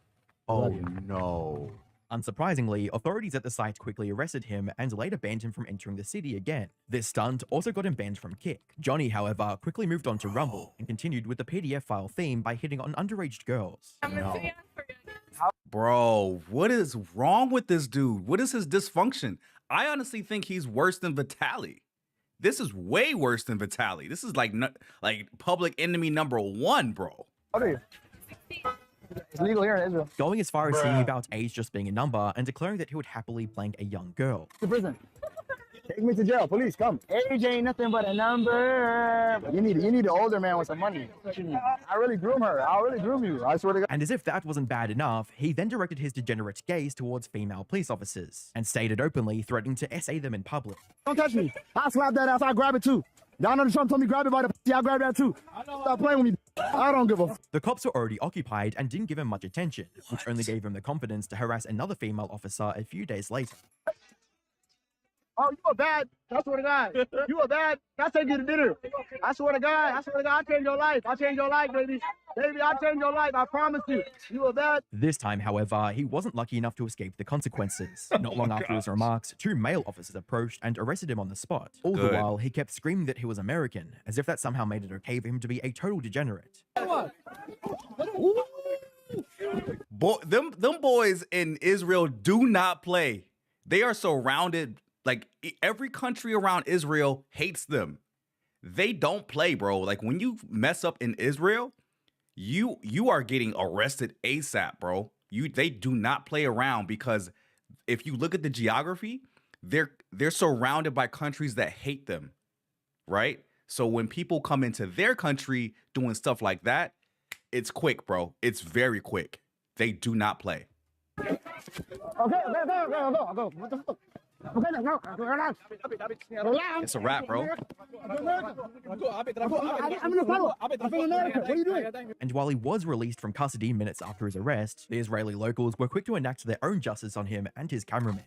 Oh, no. Unsurprisingly, authorities at the site quickly arrested him and later banned him from entering the city again. This stunt also got him banned from Kick. Johnny, however, quickly moved on to Rumble and continued with the PDF file theme by hitting on underage girls. No. Bro, what is wrong with this dude? What is his dysfunction? I honestly think he's worse than Vitaly. This is way worse than Vitaly. This is like public enemy number one, bro. It's legal here in Israel. Going as far as singing about age just being a number and declaring that he would happily blank a young girl. To prison. Take me to jail. Police, come. Age ain't nothing but a number. You need an older man with some money. I really groom her. I'll really groom you. I swear to God. And as if that wasn't bad enough, he then directed his degenerate gaze towards female police officers and stated openly, threatening to essay them in public. Don't touch me. I'll slap that ass. I'll grab it too. Donald Trump told me grab it by the pussy. I'll grab that too. Stop playing with me. I don't give a f. The cops were already occupied and didn't give him much attention, which only gave him the confidence to harass another female officer a few days later. Oh, you a bad. I swear to God. You a bad. I'll take you to dinner. I swear to God. I'll change your life. I'll change your life, baby. Baby, I'll change your life. I promise you. You a bad. This time, however, he wasn't lucky enough to escape the consequences. Not long after his remarks, two male officers approached and arrested him on the spot. All the while, he kept screaming that he was American, as if that somehow made it okay for him to be a total degenerate. Them boys in Israel do not play. They are surrounded. Like, every country around Israel hates them. They don't play, bro. Like, when you mess up in Israel, you are getting arrested ASAP, bro. They do not play around because if you look at the geography, they're surrounded by countries that hate them, right? So when people come into their country doing stuff like that, it's quick, bro. It's very quick. They do not play. Okay, go. What the fuck? Okay, no. Relax. It's a wrap, bro. I'm gonna follow. I'm from America. What are you doing? And while he was released from custody minutes after his arrest, the Israeli locals were quick to enact their own justice on him and his cameraman.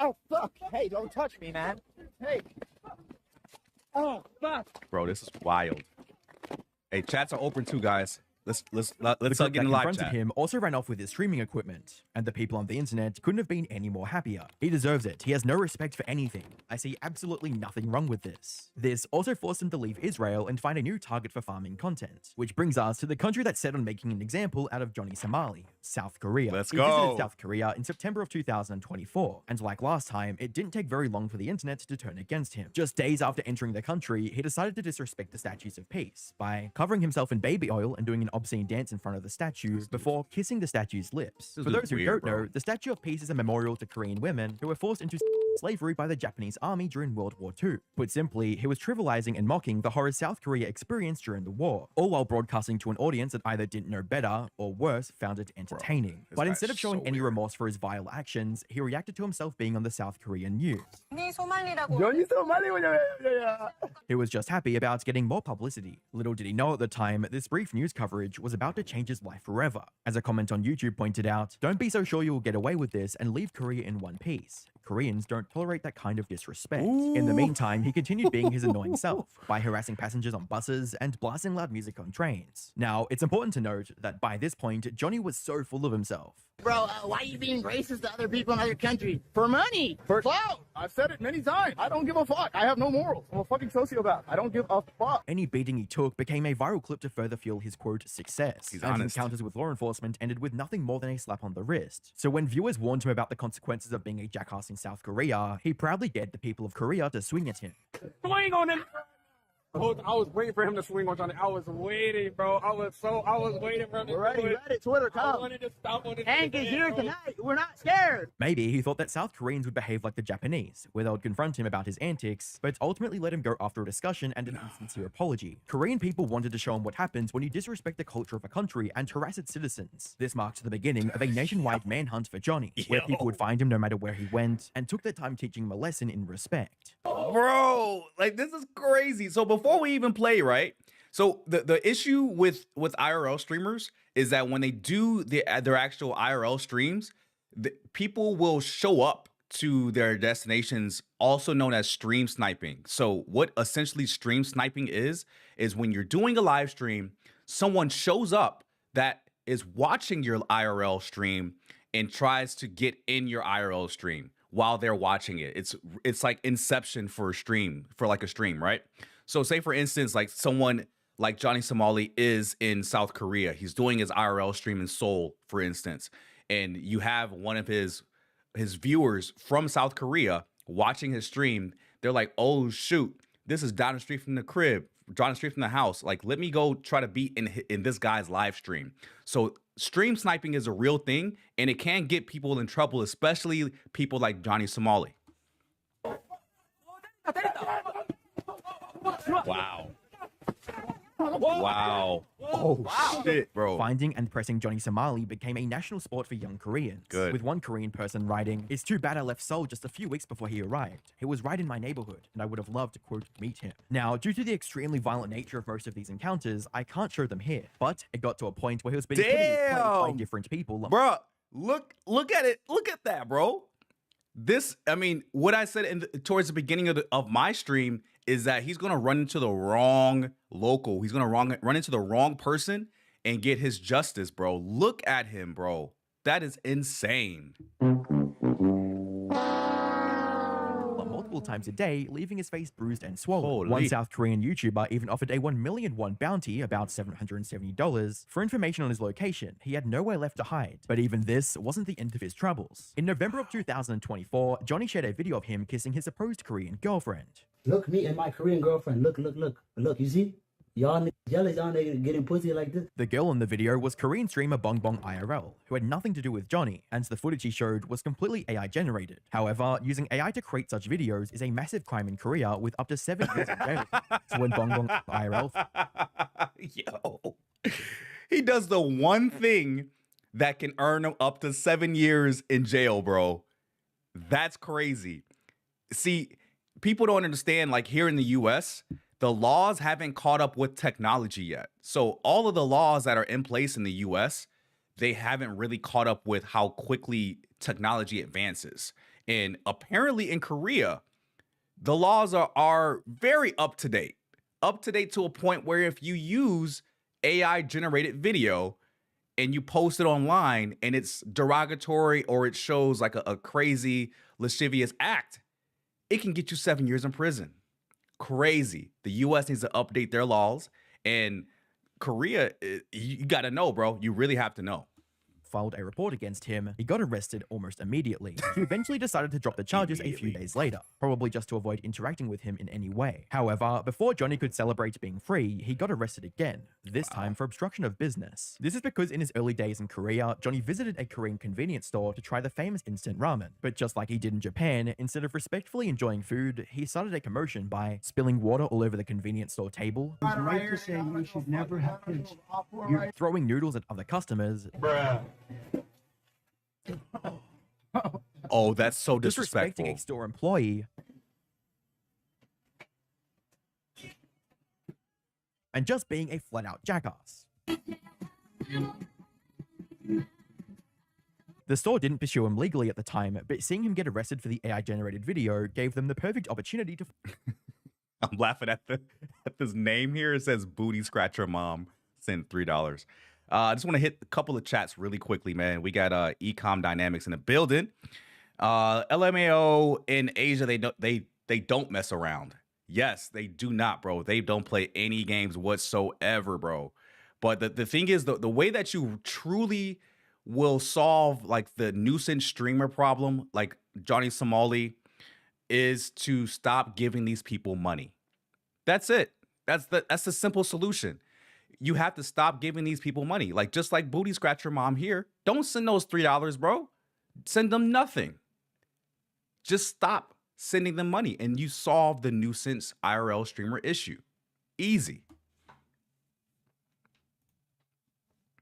Oh, fuck. Hey, don't touch me, man. Hey. Oh, fuck. Bro, this is wild. Hey, chats are open too, guys. Let's The get clip in that live confronted chat. him also ran off with his streaming equipment, and the people on the internet couldn't have been any more happier. He deserves it. He has no respect for anything. I see absolutely nothing wrong with this. This also forced him to leave Israel and find a new target for farming content, which brings us to the country that's set on making an example out of Johnny Somali, South Korea. Let's He go. visited South Korea in September of 2024, and like last time, it didn't take very long for the internet to turn against him. Just days after entering the country, he decided to disrespect the statues of peace by covering himself in baby oil and doing an obscene dance in front of the statue before kissing the statue's lips. For those who don't know, the Statue of Peace is a memorial to Korean women who were forced into slavery by the Japanese army during World War II. Put simply, he was trivializing and mocking the horrors South Korea experienced during the war, all while broadcasting to an audience that either didn't know better or worse, found it entertaining. But instead of showing any remorse for his vile actions, he reacted to himself being on the South Korean news. He was just happy about getting more publicity. Little did he know at the time, this brief news coverage was about to change his life forever. As a comment on YouTube pointed out, don't be so sure you will get away with this and leave Korea in one piece. Koreans don't tolerate that kind of disrespect. In the meantime, he continued being his annoying self by harassing passengers on buses and blasting loud music on trains. Now, it's important to note that by this point, Johnny was so full of himself. Bro, why are you being racist to other people in other countries? For money. For clout. I've said it many times. I don't give a fuck. I have no morals. I'm a fucking sociopath. I don't give a fuck. Any beating he took became a viral clip to further fuel his quote success. He's and honest. encounters with law enforcement ended with nothing more than a slap on the wrist. So when viewers warned him about the consequences of being a jackass in South Korea, he proudly dared the people of Korea to swing at him. Swing on him. I was waiting for him to swing on Johnny. I was waiting, bro. I was waiting for him to We're ready, do it. Reddit, Twitter, I come. wanted to stop on it. Hank is here tonight. We're not scared. Maybe he thought that South Koreans would behave like the Japanese, where they would confront him about his antics, but ultimately let him go after a discussion and an insincere apology. Korean people wanted to show him what happens when you disrespect the culture of a country and harass its citizens. This marked the beginning of a nationwide manhunt for Johnny, where people would find him no matter where he went, and took their time teaching him a lesson in respect. Bro, like this is crazy. So before we even play, right? So the issue with IRL streamers is that when they do their actual IRL streams, people will show up to their destinations, also known as stream sniping. So what essentially stream sniping is when you're doing a live stream, someone shows up that is watching your IRL stream and tries to get in your IRL stream while they're watching it. It's like Inception for a stream, right? So say for instance, like someone like Johnny Somali is in South Korea. He's doing his IRL stream in Seoul, for instance, and you have one of his viewers from South Korea watching his stream. They're like, oh shoot, this is down the street from the crib, down the street from the house. Like, let me go try to be in this guy's live stream. So stream sniping is a real thing, and it can get people in trouble, especially people like Johnny Somali. Wow. Wow. Oh, shit, bro. Finding and pressing Johnny Somali became a national sport for young Koreans. Good. With one Korean person writing, "It's too bad I left Seoul just a few weeks before he arrived. He was right in my neighborhood, and I would have loved to, quote, meet him." Now, due to the extremely violent nature of most of these encounters, I can't show them here, but it got to a point where he was being played by different people. Bro, look at it. Look at that, bro. This, I mean, what I said towards the beginning of my stream is that he's going to run into the wrong local. He's going to run into the wrong person and get his justice, bro. Look at him, bro. That is insane. Multiple times a day, leaving his face bruised and swollen. Holy. One South Korean YouTuber even offered a 1 million won bounty, about $770, for information on his location. He had nowhere left to hide. But even this wasn't the end of his troubles. In November of 2024, Johnny shared a video of him kissing his supposed Korean girlfriend. Look, me and my Korean girlfriend. Look. Look, you see? Y'all niggas jealous, y'all niggas getting pussy like this. The girl in the video was Korean streamer Bong Bong IRL, who had nothing to do with Johnny, and the footage he showed was completely AI generated. However, using AI to create such videos is a massive crime in Korea with up to 7 years in jail. So when Bong Bong IRL... Yo, he does the one thing that can earn him up to 7 years in jail, bro. That's crazy. See, people don't understand, like here in the US, the laws haven't caught up with technology yet. So all of the laws that are in place in the US, they haven't really caught up with how quickly technology advances. And apparently in Korea, the laws are very up to date to a point where if you use AI generated video and you post it online and it's derogatory or it shows like a crazy lascivious act, it can get you 7 years in prison. Crazy. The US needs to update their laws, and Korea, you got to know, bro. You really have to know. Filed a report against him, he got arrested almost immediately. He eventually decided to drop the charges a few days later, probably just to avoid interacting with him in any way. However, before Johnny could celebrate being free, he got arrested again, this time for obstruction of business. This is because in his early days in Korea, Johnny visited a Korean convenience store to try the famous instant ramen. But just like he did in Japan, instead of respectfully enjoying food, he started a commotion by spilling water all over the convenience store table, Right to say you should never have kids. throwing noodles at other customers, Bruh. Oh, that's so disrespecting disrespectful. a store employee, and just being a flat-out jackass. The store didn't pursue him legally at the time, but seeing him get arrested for the AI-generated video gave them the perfect opportunity to... I'm laughing at this name here. It says Booty Scratcher Mom. Send $3. I just want to hit a couple of chats really quickly, man. We got Ecom Dynamics in the building. LMAO in Asia, they don't mess around. Yes, they do not, bro. They don't play any games whatsoever, bro. But the thing is, the way that you truly will solve like the nuisance streamer problem, like Johnny Somali, is to stop giving these people money. That's it. That's the simple solution. You have to stop giving these people money. Like just like Booty Scratcher Mom here, don't send those $3, bro. Send them nothing. Just stop sending them money and you solve the nuisance IRL streamer issue. Easy.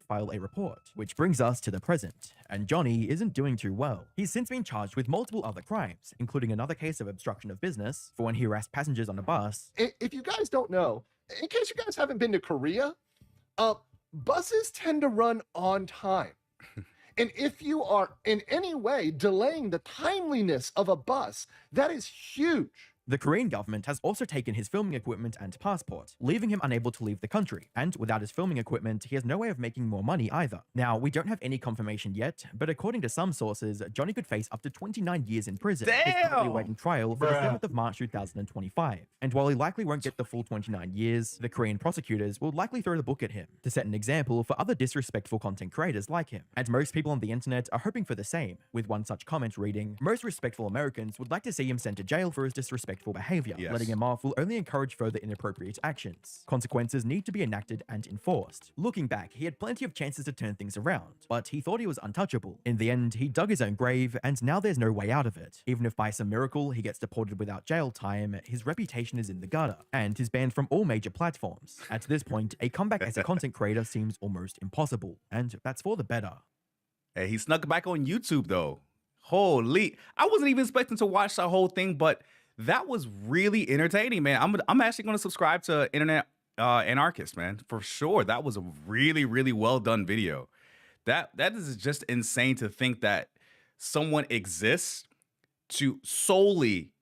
File a report, which brings us to the present, and Johnny isn't doing too well. He's since been charged with multiple other crimes, including another case of obstruction of business for when he harassed passengers on a bus. If you guys don't know, in case you guys haven't been to Korea, buses tend to run on time. And if you are in any way delaying the timeliness of a bus, that is huge. The Korean government has also taken his filming equipment and passport, leaving him unable to leave the country, and without his filming equipment, he has no way of making more money either. Now, we don't have any confirmation yet, but according to some sources, Johnny could face up to 29 years in prison. He's currently awaiting trial for the 7th of March 2025. And while he likely won't get the full 29 years, the Korean prosecutors will likely throw the book at him to set an example for other disrespectful content creators like him. And most people on the internet are hoping for the same, with one such comment reading, "Most respectful Americans would like to see him sent to jail for his disrespectful behavior. Yes. Letting him off will only encourage further inappropriate actions. Consequences need to be enacted and enforced." Looking back, he had plenty of chances to turn things around, but he thought he was untouchable. In the end, he dug his own grave, and now there's no way out of it. Even if by some miracle he gets deported without jail time, his reputation is in the gutter, and is banned from all major platforms. At this point, a comeback as a content creator seems almost impossible, and that's for the better. Hey, he snuck back on YouTube though. Holy, I wasn't even expecting to watch the whole thing, but that was really entertaining, man. I'm actually going to subscribe to Internet Anarchist, man, for sure. That was a really, really well done video. That is just insane to think that someone exists to solely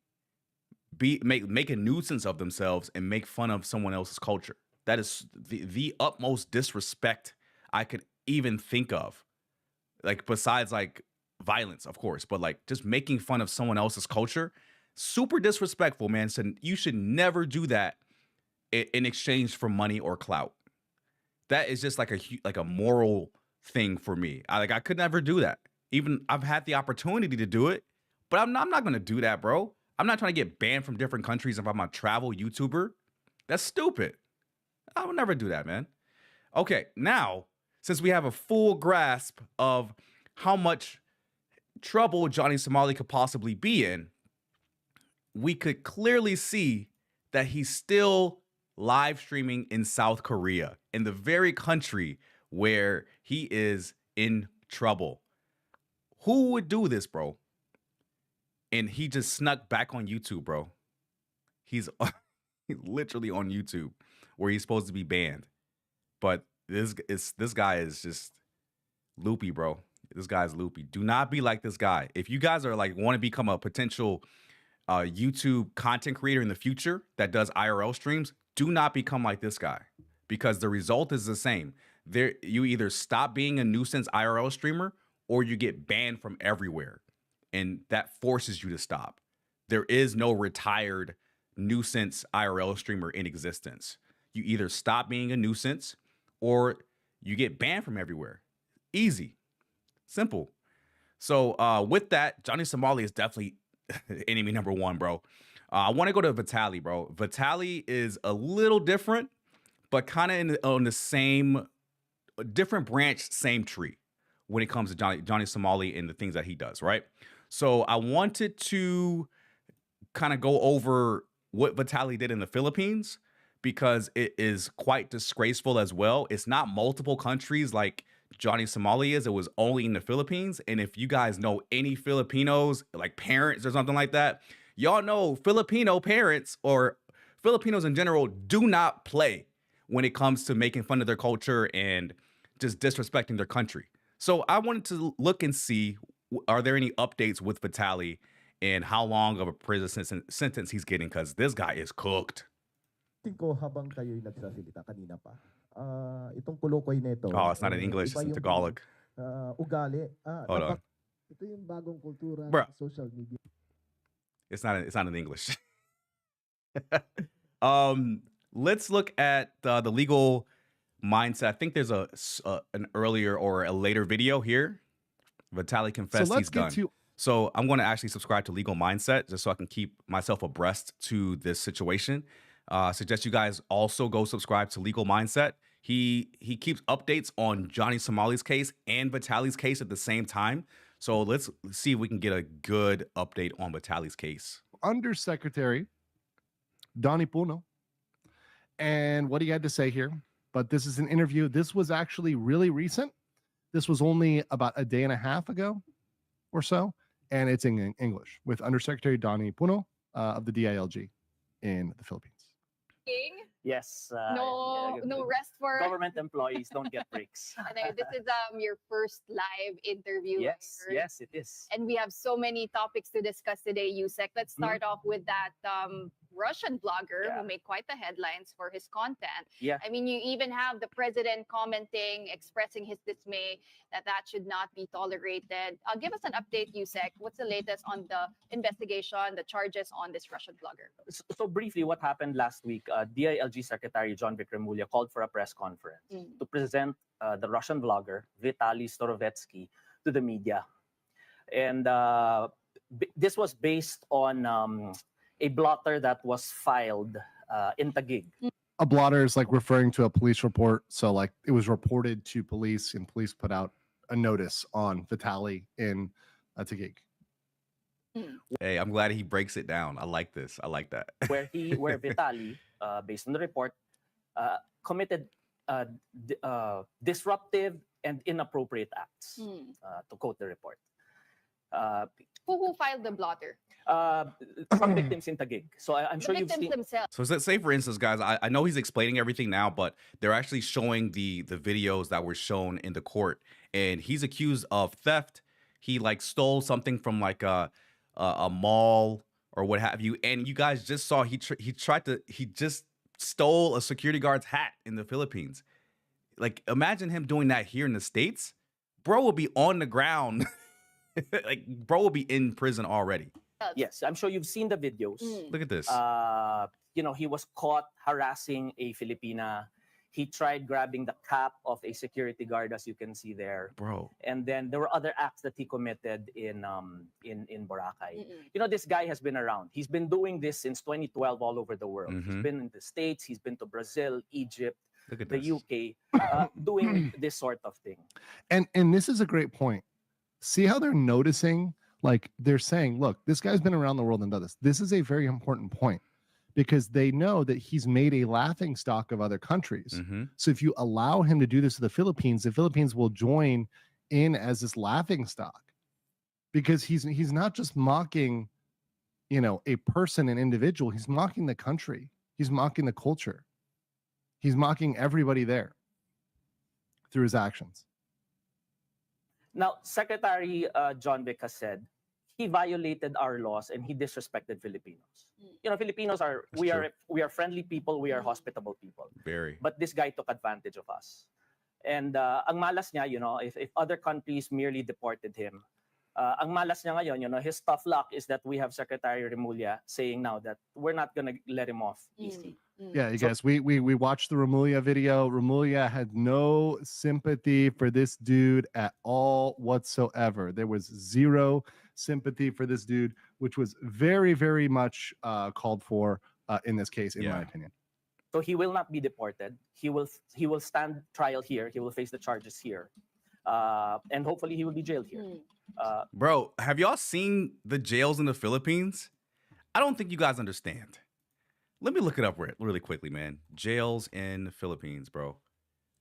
make a nuisance of themselves and make fun of someone else's culture. That is the utmost disrespect I could even think of. Like besides like violence, of course, but like just making fun of someone else's culture. Super disrespectful, man. So you should never do that in exchange for money or clout. That is just like a moral thing for me. I could never do that. Even I've had the opportunity to do it, but I'm not going to do that, bro. I'm not trying to get banned from different countries if I'm a travel YouTuber. That's stupid. I would never do that, man. Okay, now, since we have a full grasp of how much trouble Johnny Somali could possibly be in, we could clearly see that he's still live streaming in South Korea, in the very country where he is in trouble. Who would do this, bro? And he just snuck back on YouTube, bro. He's literally on YouTube where he's supposed to be banned. But this guy is just loopy, bro. This guy's loopy. Do not be like this guy. If you guys are like want to become a potential YouTube content creator in the future that does IRL streams, do not become like this guy, because the result is the same. You either stop being a nuisance IRL streamer or you get banned from everywhere, and that forces you to stop. There is no retired nuisance IRL streamer in existence. You either stop being a nuisance or you get banned from everywhere. Easy. Simple. So with that, Johnny Somali is definitely enemy number one, bro. I want to go to Vitaly, bro. Vitaly is a little different, but kind of on the same, different branch, same tree when it comes to Johnny Somali and the things that he does, right? So I wanted to kind of go over what Vitaly did in the Philippines, because it is quite disgraceful as well. It's not multiple countries like Johnny Somali is. It was only in the Philippines. And if you guys know any Filipinos, like parents or something like that, y'all know Filipino parents or Filipinos in general do not play when it comes to making fun of their culture and just disrespecting their country. So I wanted to look and see, are there any updates with Vitaly and how long of a prison sentence he's getting, because this guy is cooked. Ko habang kayo'y nagsasalita kanina pa. Itong kulukoy nito. Oh, it's not in English, it's in Tagalog. Ugali. Hold on. Ito yung bagong kultura Bruh. ng social media. It's not in English. Let's look at the legal mindset. I think there's an earlier or a later video here. Vitaly confessed he's done. So I'm going to actually subscribe to Legal Mindset just so I can keep myself abreast to this situation. Suggest you guys also go subscribe to Legal Mindset. He keeps updates on Johnny Somali's case and Vitaly's case at the same time. So let's see if we can get a good update on Vitaly's case. Undersecretary Donnie Puno, and what he had to say here. But this is an interview. This was actually really recent. This was only about a day and a half ago or so, and it's in English with Undersecretary Donnie Puno of the DILG in the Philippines. Yes. No rest for government employees don't get breaks. This is your first live interview. Yes, yes, it is. And we have so many topics to discuss today, Yusek. Let's start off with that Russian blogger who made quite the headlines for his content. Yeah. I mean, you even have the president commenting, expressing his dismay that should not be tolerated. Give us an update, Yusek. What's the latest on the investigation, the charges on this Russian blogger? So briefly, what happened last week, DILG Secretary John Vikramulya called for a press conference to present the Russian blogger, Vitaly Storovetsky, to the media. And this was based on a blotter that was filed in Taguig. A blotter is like referring to a police report. So like it was reported to police and police put out a notice on Vitaly in Taguig. Hey, I'm glad he breaks it down. I like this. I like that. where Vitaly, based on the report, committed disruptive and inappropriate acts, to quote the report. Who filed the blotter? Some victims in Taguig. So I'm sure you've seen themselves. So say for instance, guys, I know he's explaining everything now, but they're actually showing the videos that were shown in the court, and he's accused of theft. He like stole something from like a mall or what have you, and you guys just saw he just stole a security guard's hat in the Philippines. Like imagine him doing that here in the States. Bro will be on the ground. Like bro will be in prison already. Yes, I'm sure you've seen the videos. Look at this. He was caught harassing a Filipina. He tried grabbing the cap of a security guard, as you can see there. Bro. And then there were other acts that he committed in Boracay. You know, this guy has been around. He's been doing this since 2012 all over the world. He's been in the States. He's been to Brazil, Egypt, the this. UK, doing this sort of thing. And this is a great point. See how they're noticing, like they're saying, look, this guy's been around the world and done this. This is a very important point because they know that he's made a laughing stock of other countries. So if you allow him to do this to the Philippines will join in as this laughing stock because he's not just mocking, you know, a person, an individual. He's mocking the country. He's mocking the culture. He's mocking everybody there through his actions. Now, Secretary John Vic has said he violated our laws and he disrespected Filipinos. You know, Filipinos are we are friendly people, we are hospitable people. Very. But this guy took advantage of us. And ang malas niya, you know, if other countries merely deported him, ang malas niya ngayon, you know, his tough luck is that we have Secretary Remulla saying now that we're not going to let him off easy. Yeah, you guys, we watched the Remulla video. Remulla had no sympathy for this dude at all whatsoever. There was zero sympathy for this dude, which was very, very much called for in this case, in my opinion. So he will not be deported. He will stand trial here. He will face the charges here, and hopefully he will be jailed here. Bro, have y'all seen the jails in the Philippines? I don't think you guys understand. Let me look it up really quickly, man. Jails in the Philippines, bro.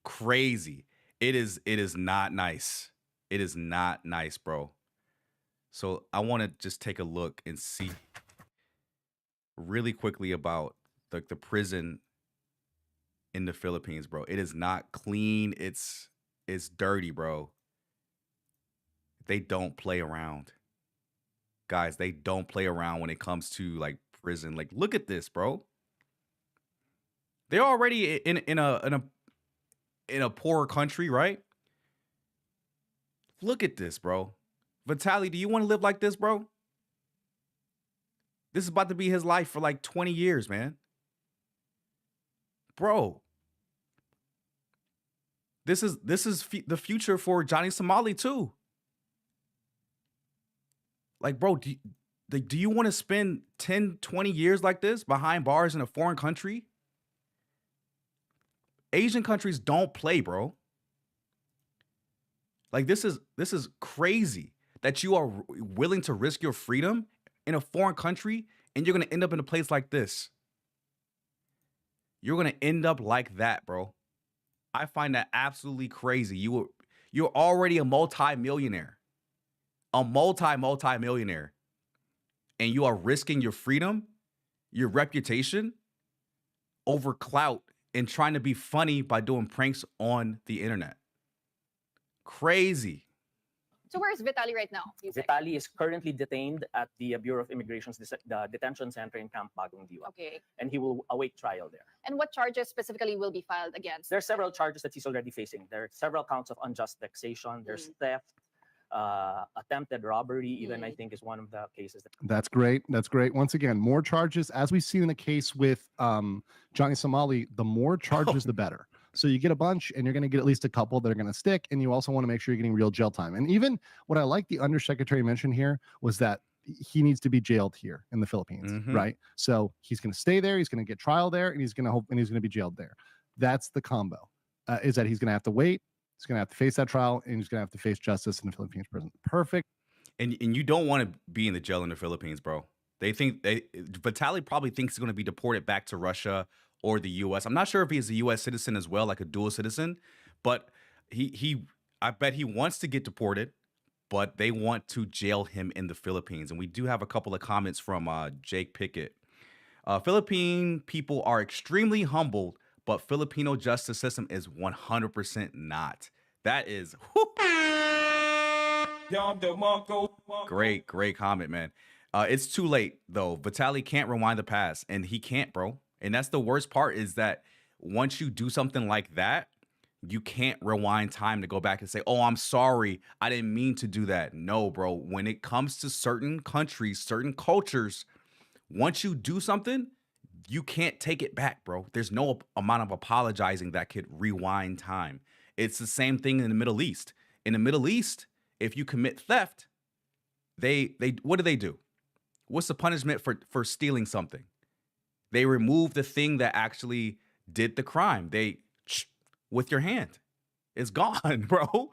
Crazy. It is not nice. It is not nice, bro. So I want to just take a look and see really quickly about the prison in the Philippines, bro. It is not clean. It's dirty, bro. They don't play around. Guys, they don't play around when it comes to like prison. Like, look at this, bro. They're already in a poorer country, right? Look at this, bro. Vitaly, do you want to live like this, bro? This is about to be his life for like 20 years, man. Bro. This is the future for Johnny Somali too. Like, bro, do you want to spend 10, 20 years like this behind bars in a foreign country? Asian countries don't play, bro. Like, this is crazy that you are willing to risk your freedom in a foreign country and you're going to end up in a place like this. You're going to end up like that, bro. I find that absolutely crazy. You're already a multi-millionaire. A multi-millionaire. And you are risking your freedom, your reputation over clout and trying to be funny by doing pranks on the internet. Crazy. So where is Vitaly right now? Vitaly is currently detained at the Bureau of Immigration's detention center in Camp Bagong Diwa. Okay. And he will await trial there. And what charges specifically will be filed against? There are several charges that he's already facing. There are several counts of unjust taxation. There's theft, attempted robbery, even I think is one of the cases. That's great. That's great. Once again, more charges. As we've seen in the case with Johnny Somali, the more charges, the better. So you get a bunch and you're going to get at least a couple that are going to stick. And you also want to make sure you're getting real jail time. And even what I like the undersecretary mentioned here was that he needs to be jailed here in the Philippines, right? So he's going to stay there. He's going to get trial there and he's going to be jailed there. That's the combo, is that he's going to have to wait. He's going to have to face that trial and he's going to have to face justice in the Philippines prison. Perfect. And you don't want to be in the jail in the Philippines, bro. Vitaly probably thinks he's going to be deported back to Russia or the U.S. I'm not sure if he's a U.S. citizen as well, like a dual citizen, but I bet he wants to get deported, but they want to jail him in the Philippines. And we do have a couple of comments from Jake Pickett. Philippine people are extremely humbled, but Filipino justice system is 100% not. That is great comment, man. It's too late though. Vitaly can't rewind the past, and he can't, bro. And that's the worst part, is that once you do something like that, you can't rewind time to go back and say, oh, I'm sorry, I didn't mean to do that. No, bro. When it comes to certain countries, certain cultures, once you do something, you can't take it back, bro. There's no amount of apologizing that could rewind time. It's the same thing in the Middle East. In the Middle East, if you commit theft, they what do? What's the punishment for stealing something? They remove the thing that actually did the crime. They with your hand. It's gone, bro.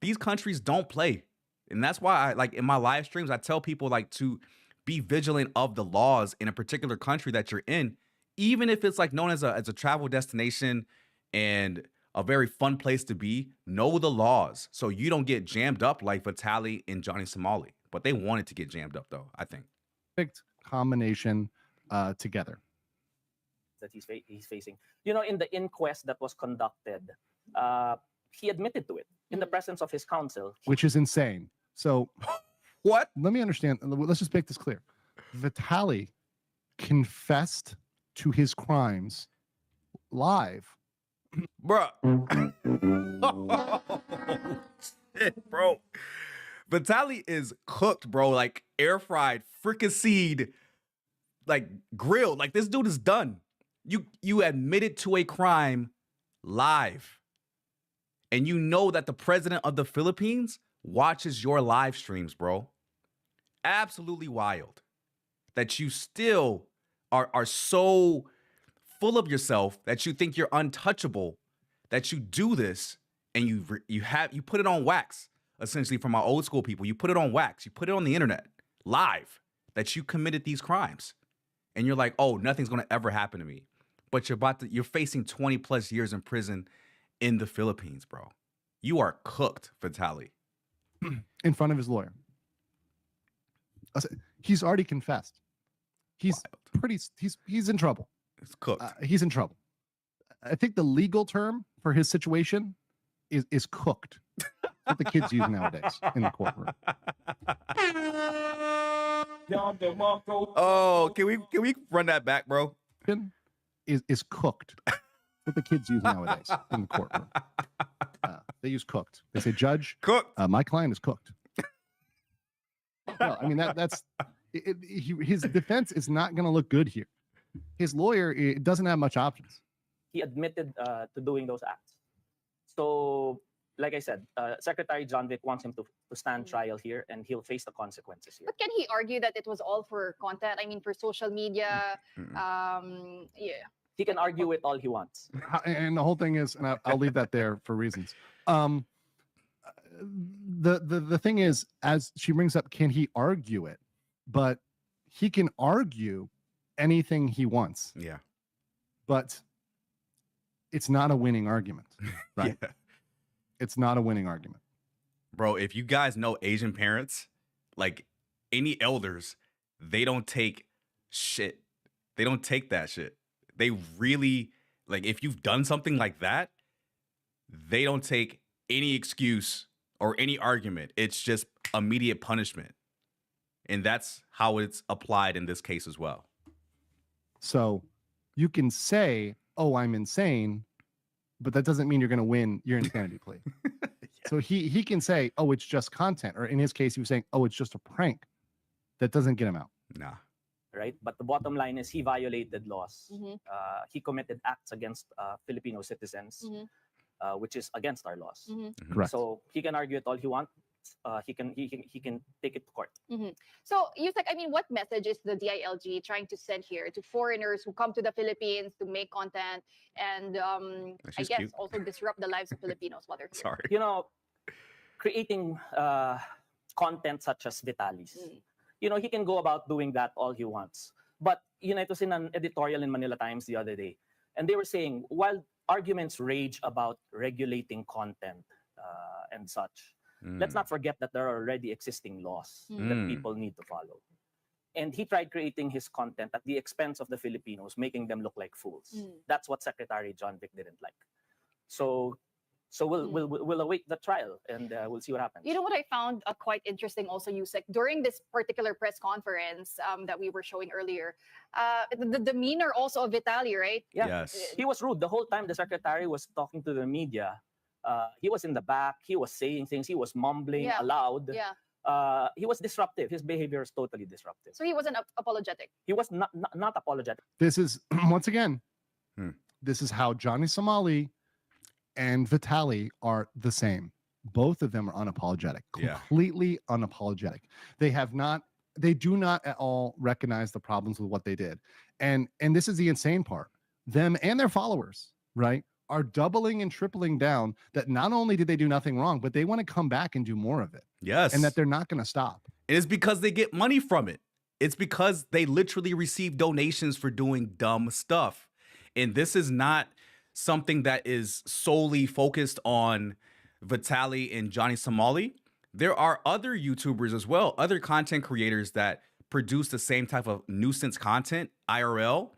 These countries don't play. And that's why I like in my live streams, I tell people like to be vigilant of the laws in a particular country that you're in, even if it's like known as a travel destination and a very fun place to be. Know the laws so you don't get jammed up like Vitaly and Johnny Somali. But they wanted to get jammed up though, I think. Perfect combination together. That he's facing. You know, in the inquest that was conducted, he admitted to it in the presence of his counsel. Which is insane. So what? Let me understand. Let's just make this clear. Vitaly confessed to his crimes live. Bruh. Shit, bro. Vitaly is cooked, bro. Like air fried, fricasseed, like grilled. Like this dude is done. You admitted to a crime live. And you know that the president of the Philippines watches your live streams, bro. Absolutely wild that you still are so full of yourself that you think you're untouchable, that you do this and you put it on wax. Essentially, from our old school people, you put it on wax, you put it on the internet live that you committed these crimes, and you're like, oh, nothing's gonna ever happen to me. But you're facing 20 plus years in prison in the Philippines, bro. You are cooked, Vitaly. In front of his lawyer. He's already confessed. He's he's in trouble. It's cooked. He's in trouble. I think the legal term for his situation is cooked. That's what the kids use nowadays in the courtroom. Oh, can we run that back, bro? Is cooked. That's what the kids use nowadays in the courtroom. They use cooked. They say, Judge, cooked. My client is cooked. Well, I mean that's his defense is not going to look good here. His lawyer doesn't have much options. He admitted to doing those acts. So, like I said, Secretary John Vic wants him to stand trial here, and he'll face the consequences here. But can he argue that it was all for content? I mean, for social media? Yeah. He can argue it all he wants. And the whole thing is, and I'll leave that there for reasons. The thing is, as she brings up, can he argue it? But he can argue anything he wants. Yeah. But it's not a winning argument, right? Yeah. It's not a winning argument. Bro, if you guys know Asian parents, like any elders, they don't take shit. They don't take that shit. They really, like, if you've done something like that, they don't take any excuse or any argument. It's just immediate punishment. And that's how it's applied in this case as well. So you can say, oh, I'm insane, but that doesn't mean you're going to win your insanity plea. Yeah. So he can say, oh, it's just content. Or in his case, he was saying, oh, it's just a prank. That doesn't get him out. Nah. Right? But the bottom line is he violated laws. He committed acts against Filipino citizens, which is against our laws. Correct. So he can argue it all he wants. He can take it to court. So, Yusek, I mean, what message is the DILG trying to send here to foreigners who come to the Philippines to make content and I guess cute. also disrupt the lives of Filipinos while they're here? Sorry. You know, creating content such as Vitaly's. You know, he can go about doing that all he wants. But, you know, it was in an editorial in Manila Times the other day. And they were saying, while arguments rage about regulating content and such, let's not forget that there are already existing laws that people need to follow. And he tried creating his content at the expense of the Filipinos, making them look like fools. That's what Secretary John Vic didn't like. So we'll await the trial and we'll see what happens. You know what I found quite interesting also, Yusek, during this particular press conference that we were showing earlier, the demeanor also of Vitaly, right? Yeah. Yes. He was rude. The whole time the secretary was talking to the media, he was in the back. He was saying things. He was mumbling aloud. Yeah. he was disruptive. His behavior is totally disruptive. So he wasn't apologetic. He was not apologetic. This is once again, Hmm. this is how Johnny Somali and Vitaly are the same. Both of them are unapologetic, Yeah. completely unapologetic. They do not at all recognize the problems with what they did. And this is the insane part. Them and their followers, right, are doubling and tripling down that not only did they do nothing wrong, but they want to come back and do more of it. Yes. And that they're not going to stop. And it's because they get money from it. It's because they literally receive donations for doing dumb stuff. And this is not something that is solely focused on Vitaly and Johnny Somali. There are other YouTubers as well, other content creators that produce the same type of nuisance content, IRL,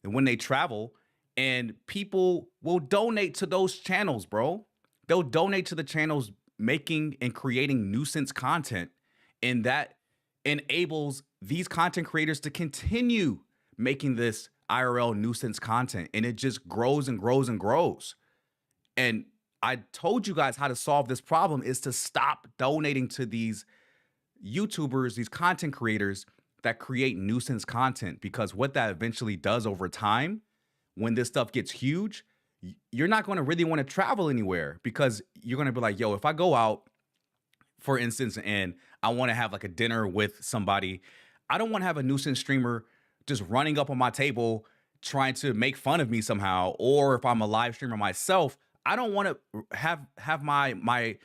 and when they travel, and people will donate to those channels, bro. They'll donate to the channels making and creating nuisance content, and that enables these content creators to continue making this IRL nuisance content, and it just grows and grows and grows. And I told you guys how to solve this problem is to stop donating to these YouTubers, these content creators that create nuisance content, because what that eventually does over time, when this stuff gets huge, you're not going to really want to travel anywhere, because you're going to be like, yo, if I go out, for instance, and I want to have like a dinner with somebody, I don't want to have a nuisance streamer just running up on my table trying to make fun of me somehow. Or if I'm a live streamer myself, I don't want to have my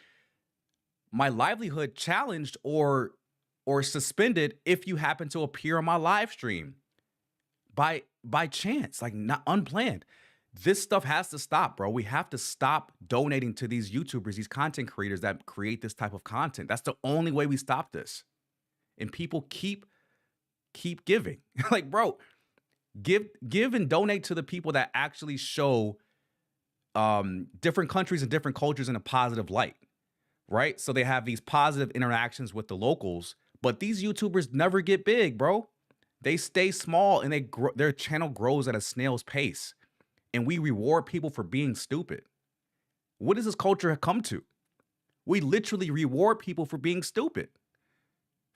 livelihood challenged or suspended if you happen to appear on my live stream by chance, like not unplanned. This stuff has to stop, bro. We have to stop donating to these YouTubers, these content creators that create this type of content. That's the only way we stop this. And people keep giving. Like, bro, give and donate to the people that actually show different countries and different cultures in a positive light, right? So they have these positive interactions with the locals, but these YouTubers never get big, bro. They stay small, and their channel grows at a snail's pace. And we reward people for being stupid. What does this culture have come to? We literally reward people for being stupid.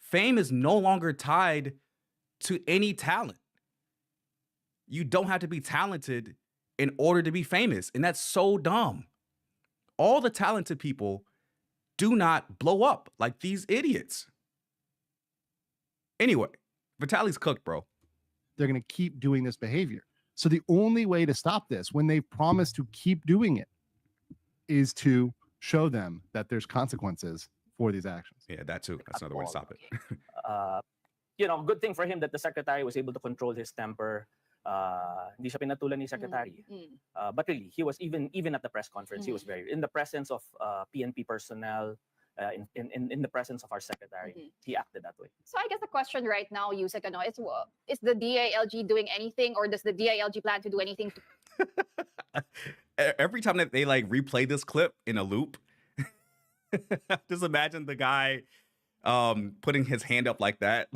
Fame is no longer tied to any talent. You don't have to be talented in order to be famous. And that's so dumb. All the talented people do not blow up like these idiots. Anyway, Vitaly's cooked, bro. They're going to keep doing this behavior. So the only way to stop this, when they promise to keep doing it, is to show them that there's consequences for these actions. Yeah, that too. That's another way to stop it. Good thing for him that the secretary was able to control his temper. Hindi siya pinatulan ni secretary. But really, he was even at the press conference, he was very in the presence of PNP personnel. In the presence of our secretary, he acted that way. So I guess the question right now, Yusek, is the DILG doing anything, or does the DILG plan to do anything? Every time that they like replay this clip in a loop, just imagine the guy putting his hand up like that.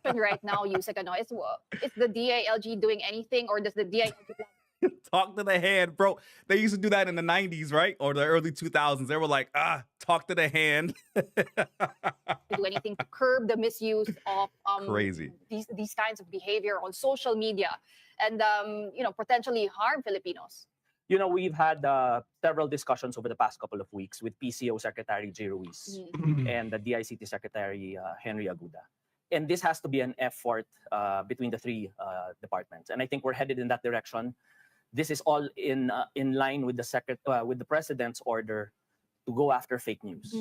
Right now, Yusek, is the DILG doing anything, or does the DILG plan? Talk to the hand, bro. They used to do that in the 90s, right? Or the early 2000s. They were like, talk to the hand. Do anything to curb the misuse of crazy these kinds of behavior on social media, and potentially harm Filipinos. We've had several discussions over the past couple of weeks with PCO Secretary J. Ruiz and the DICT Secretary Henry Aguda. And this has to be an effort between the three departments. And I think we're headed in that direction. This is all in line with the president's order to go after fake news.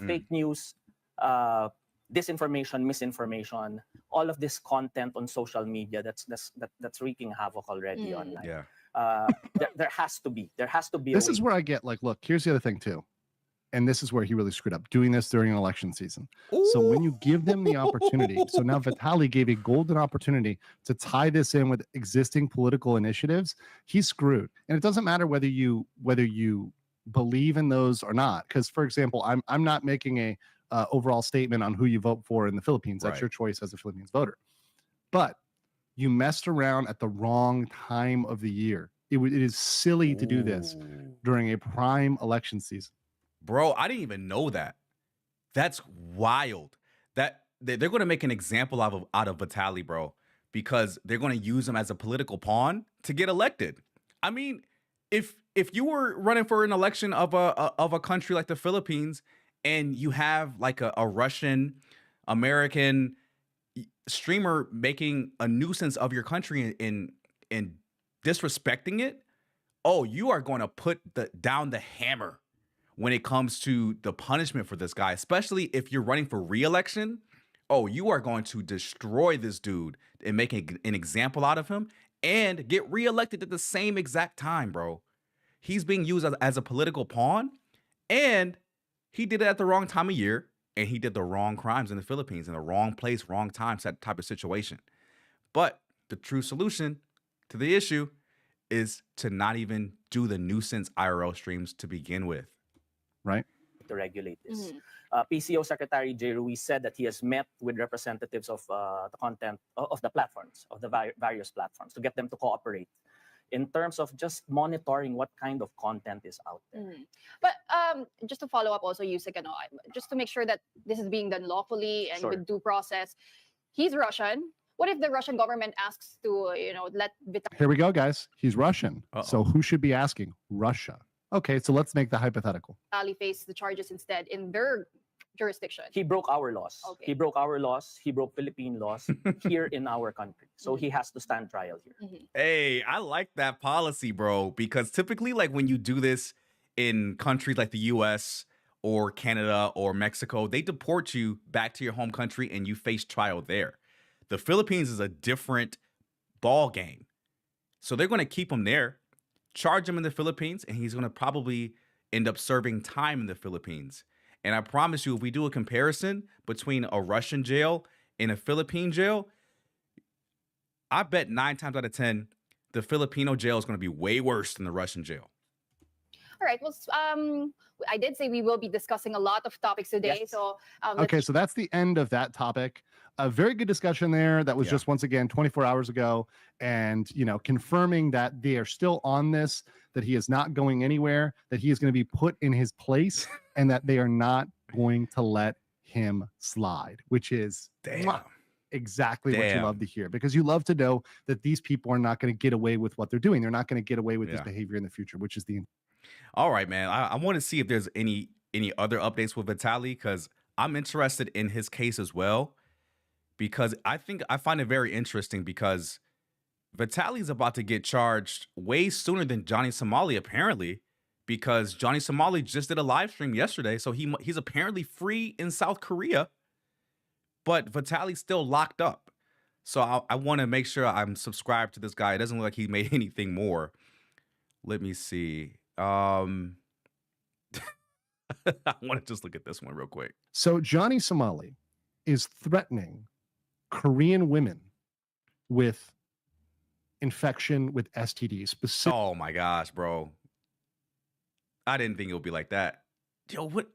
Fake news, disinformation, misinformation, all of this content on social media that's wreaking havoc already online. Yeah. There has to be. This is where I get like, look, here's the other thing too. And this is where he really screwed up, doing this during an election season. Ooh. So when you give them the opportunity, so now Vitaly gave a golden opportunity to tie this in with existing political initiatives, he's screwed. And it doesn't matter whether you believe in those or not. Because, for example, I'm not making a overall statement on who you vote for in the Philippines. That's your choice as a Philippines voter. But you messed around at the wrong time of the year. It is silly to do this during a prime election season. Bro, I didn't even know that. That's wild. That they're going to make an example out of Vitaly, bro, because they're going to use him as a political pawn to get elected. I mean, if you were running for an election of a country like the Philippines and you have like a Russian American streamer making a nuisance of your country and disrespecting it, oh, you are going to put down the hammer when it comes to the punishment for this guy, especially if you're running for re-election. Oh, you are going to destroy this dude and make an example out of him and get re-elected at the same exact time, bro. He's being used as a political pawn, and he did it at the wrong time of year, and he did the wrong crimes in the Philippines in the wrong place, wrong time, type of situation. But the true solution to the issue is to not even do the nuisance IRL streams to begin with. Right. To regulate this. PCO Secretary Jay Ruiz said that he has met with representatives of the content of the platforms, of the various platforms, to get them to cooperate in terms of just monitoring what kind of content is out there. But just to follow up also, Yusek, just to make sure that this is being done lawfully and with due process, he's Russian. What if the Russian government asks to, let Vitaly? Here we go, guys. He's Russian. So who should be asking? Russia. Okay, so let's make the hypothetical. Face the charges instead in their jurisdiction? He broke our laws. Okay. He broke our laws. He broke Philippine laws here in our country. So he has to stand trial here. Hey, I like that policy, bro, because typically, like when you do this in countries like the US or Canada or Mexico, they deport you back to your home country and you face trial there. The Philippines is a different ball game. So they're going to keep him there, charge him in the Philippines, and he's going to probably end up serving time in the Philippines. And I promise you, if we do a comparison between a Russian jail and a Philippine jail, I bet 9 times out of 10, the Filipino jail is going to be way worse than the Russian jail. All right. Well, I did say we will be discussing a lot of topics today. Yes. So okay, so that's the end of that topic. A very good discussion there. That was just once again 24 hours ago, and confirming that they are still on this, that he is not going anywhere, that he is going to be put in his place, and that they are not going to let him slide, which is exactly what you love to hear, because you love to know that these people are not going to get away with what they're doing. They're not going to get away with this behavior in the future, which is the. All right, man. I want to see if there's any other updates with Vitaly, because I'm interested in his case as well, because I find it very interesting because Vitaly's about to get charged way sooner than Johnny Somali, apparently, because Johnny Somali just did a live stream yesterday. So he's apparently free in South Korea, but Vitaly's still locked up. So I want to make sure I'm subscribed to this guy. It doesn't look like he made anything more. Let me see. I want to just look at this one real quick. So Johnny Somali is threatening Korean women with infection with STDs. Oh my gosh, bro. I didn't think it would be like that. Yo, what?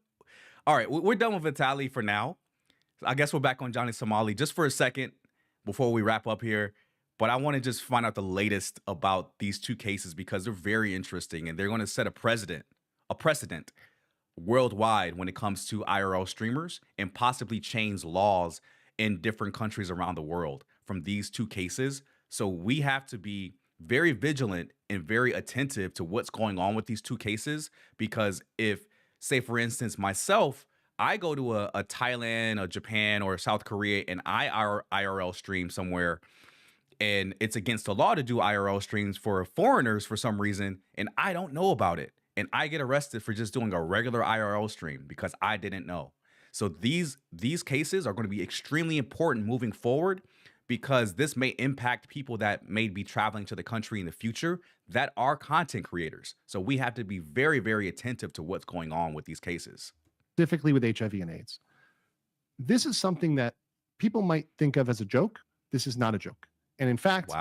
All right, we're done with Vitaly for now. I guess we're back on Johnny Somali just for a second before we wrap up here. But I want to just find out the latest about these two cases because they're very interesting and they're going to set a precedent worldwide when it comes to IRL streamers and possibly change laws in different countries around the world from these two cases. So we have to be very vigilant and very attentive to what's going on with these two cases, because if, say, for instance, myself, I go to a Thailand, a Japan, or South Korea and I IRL stream somewhere, and it's against the law to do IRL streams for foreigners for some reason, and I don't know about it. And I get arrested for just doing a regular IRL stream because I didn't know. So these cases are going to be extremely important moving forward, because this may impact people that may be traveling to the country in the future that are content creators. So we have to be very, very attentive to what's going on with these cases. Specifically with HIV and AIDS. This is something that people might think of as a joke. This is not a joke. And in fact,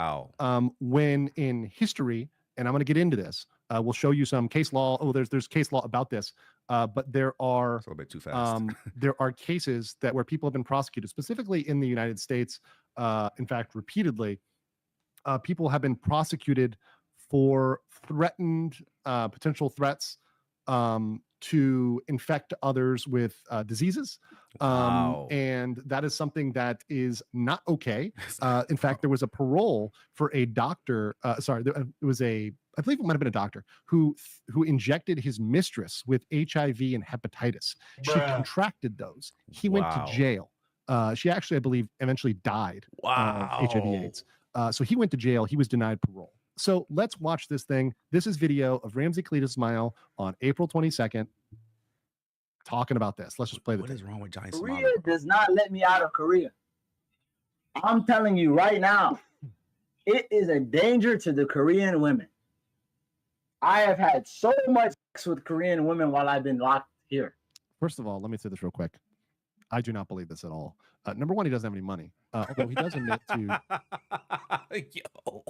when in history, and I'm going to get into this, we'll show you some case law. Oh, there's case law about this, but there are a little bit too fast. There are cases that where people have been prosecuted, specifically in the United States. In fact, repeatedly, people have been prosecuted for threatened potential threats to infect others with diseases. Wow. And that is something that is not okay. In fact, there was a parole for a doctor. It was I believe it might have been a doctor who injected his mistress with HIV and hepatitis. She contracted those. He went to Wow. jail. She actually, I believe, eventually died of HIV/AIDS. So he went to jail. He was denied parole. So let's watch this thing. This is video of Ramsey Cletus Ismail on April 22nd talking about this. Let's just play the What is wrong with Johnny Korea Somali? does not let me out of Korea. I'm telling you right now, it is a danger to the Korean women. I have had so much sex with Korean women while I've been locked here. First of all, let me say this real quick. I do not believe this at all. Number one, he doesn't have any money. Although he does admit to. Yo.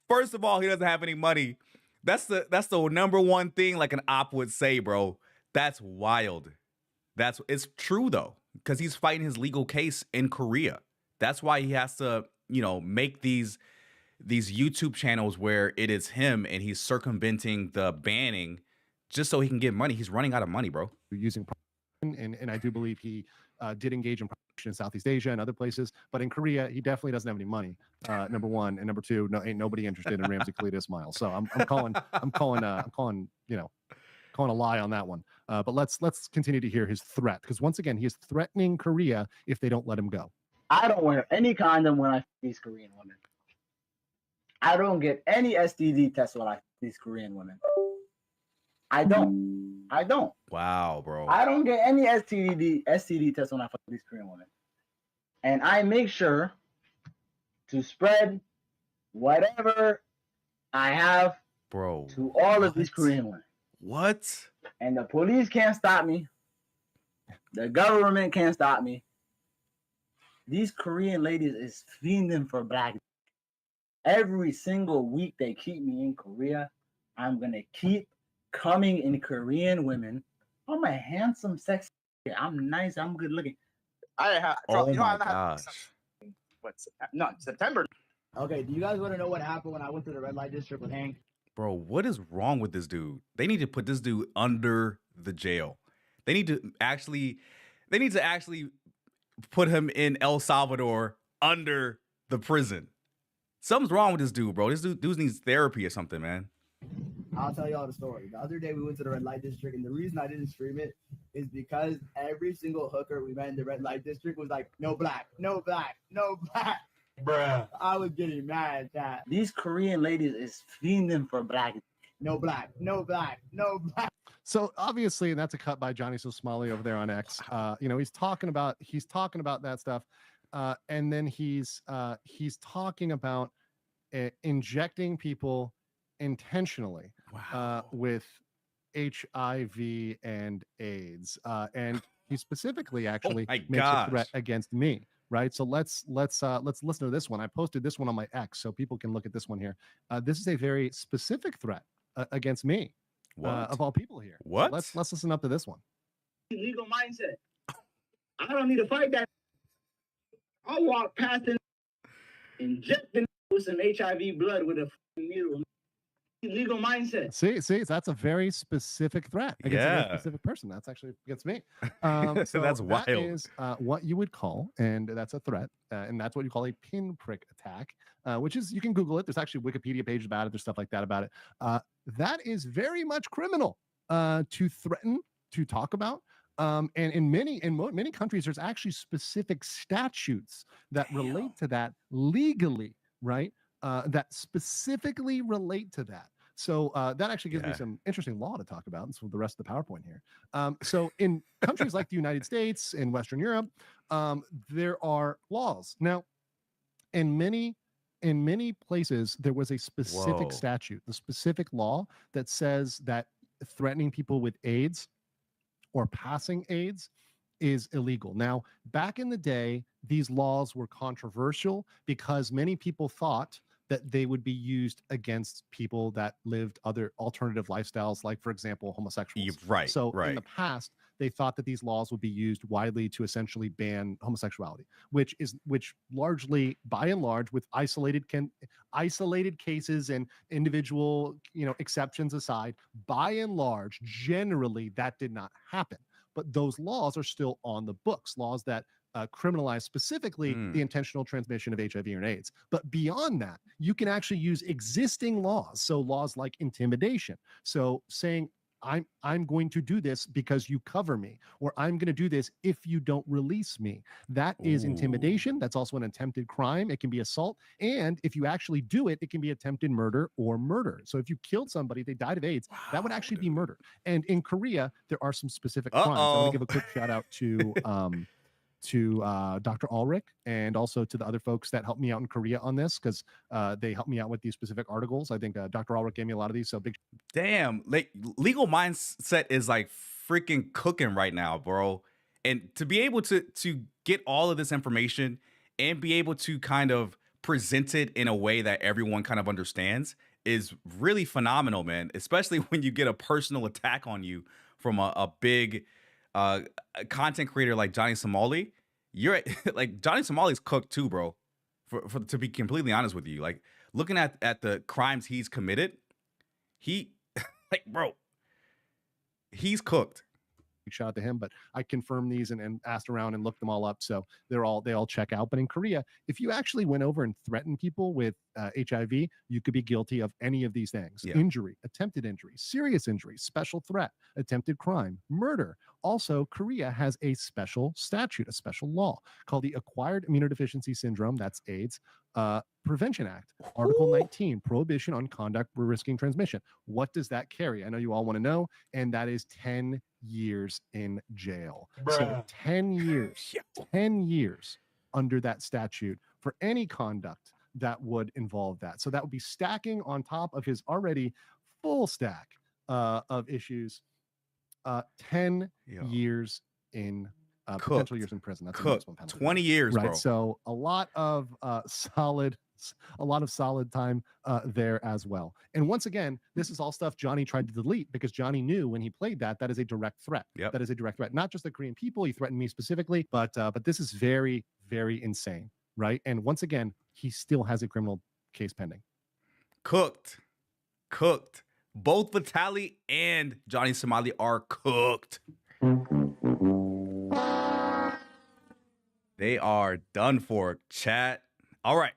First of all, he doesn't have any money. That's the number one thing like an op would say, bro. That's wild. It's true though, because he's fighting his legal case in Korea. That's why he has to, make these YouTube channels where it is him and he's circumventing the banning just so he can get money. He's running out of money, bro. Using and I do believe he did engage in prostitution in Southeast Asia and other places, but in Korea he definitely doesn't have any money. Number one, and number two, ain't nobody interested in Ramsey Cletus Ismail. So I'm calling a lie on that one. But let's continue to hear his threat, because once again he is threatening Korea if they don't let him go. I don't wear any condom when I f these Korean women. I don't get any STD tests when I f these Korean women. I don't. Wow, bro. I don't get any STD tests when I fuck these Korean women. And I make sure to spread whatever I have, bro, to all of these Korean women. What? And the police can't stop me. The government can't stop me. These Korean ladies is fiending for black. Every single week they keep me in Korea. I'm gonna keep coming in Korean women. I'm a handsome, sexy. I'm nice. I'm good looking. I have. Oh my gosh. September. Okay, do you guys want to know what happened when I went to the red light district with Hank? Bro, what is wrong with this dude? They need to put this dude under the jail. They need to actually put him in El Salvador under the prison. Something's wrong with this dude, bro. This dude needs therapy or something, man. I'll tell y'all the story. The other day we went to the red light district, and the reason I didn't stream it is because every single hooker we met in the red light district was like, no black, no black, no black. Bruh. I was getting mad at that. These Korean ladies is fiending for black. No black, no black, no black. So obviously, and that's a cut by Johnny Somali over there on X. He's talking about that stuff, and then he's talking about injecting people intentionally with HIV and AIDS, and he specifically actually makes a threat against me. Right. So let's listen to this one. I posted this one on my X so people can look at this one here. This is a very specific threat against me, of all people here. What? So let's listen up to this one. Legal mindset. I don't need to fight that. I'll walk past and inject them with some HIV blood with a needle. Legal mindset. See, that's a very specific threat against a very specific person. That's actually against me. So that's wild. That is what you would call, and that's a threat, and that's what you call a pinprick attack, which is, you can Google it. There's actually a Wikipedia page about it. There's stuff like that about it. That is very much criminal to threaten, to talk about. And in many countries, there's actually specific statutes that relate to that legally, right? That specifically relate to that. So that actually gives me some interesting law to talk about. And so the rest of the PowerPoint here. So in countries like the United States and Western Europe, there are laws. Now, in many places, there was a specific statute, the specific law that says that threatening people with AIDS or passing AIDS is illegal. Now, back in the day, these laws were controversial because many people thought that they would be used against people that lived other alternative lifestyles, like, for example, homosexuals. Right. So right. in the past, they thought that these laws would be used widely to essentially ban homosexuality, which largely, by and large, with isolated cases and individual, exceptions aside, by and large, generally that did not happen. But those laws are still on the books, laws that criminalize specifically the intentional transmission of HIV and AIDS. But beyond that, you can actually use existing laws. So laws like intimidation. So saying, I'm going to do this because you cover me, or I'm going to do this if you don't release me. That is intimidation. That's also an attempted crime. It can be assault. And if you actually do it, it can be attempted murder or murder. So if you killed somebody, they died of AIDS, that would actually be murder. And in Korea, there are some specific crimes. I want to give a quick shout out to Dr. Ulrich and also to the other folks that helped me out in Korea on this, because they helped me out with these specific articles. I think Dr. Ulrich gave me a lot of these. So big. Damn, like legal mindset is like freaking cooking right now, bro. And to be able to get all of this information and be able to kind of present it in a way that everyone kind of understands is really phenomenal, man. Especially when you get a personal attack on you from a big content creator like Johnny Somali. You're like, Johnny Somali's cooked too, bro. For to be completely honest with you, like looking at the crimes he's committed, he like, bro, he's cooked. Shout out to him, but I confirmed these and asked around and looked them all up, so they all check out. But in Korea, if you actually went over and threatened people with HIV, you could be guilty of any of these things: injury, attempted injury, serious injury, special threat, attempted crime, murder. Also, Korea has a special statute, a special law called the Acquired Immunodeficiency Syndrome, that's AIDS, Prevention Act, Article 19, Prohibition on Conduct Risking Transmission. What does that carry? I know you all want to know, and that is 10 years in jail. So 10 years, 10 years under that statute for any conduct that would involve that. So that would be stacking on top of his already full stack of issues. 10 years in potential years in prison. That's cooked. 20 years, right? Bro. So a lot of solid time there as well. And once again, this is all stuff Johnny tried to delete because Johnny knew when he played that is a direct threat. That is a direct threat. Not just the Korean people. He threatened me specifically, but this is very, very insane, right? And once again, he still has a criminal case pending. Cooked. Both Vitaly and Johnny Somali are cooked. They are done for, chat. All right.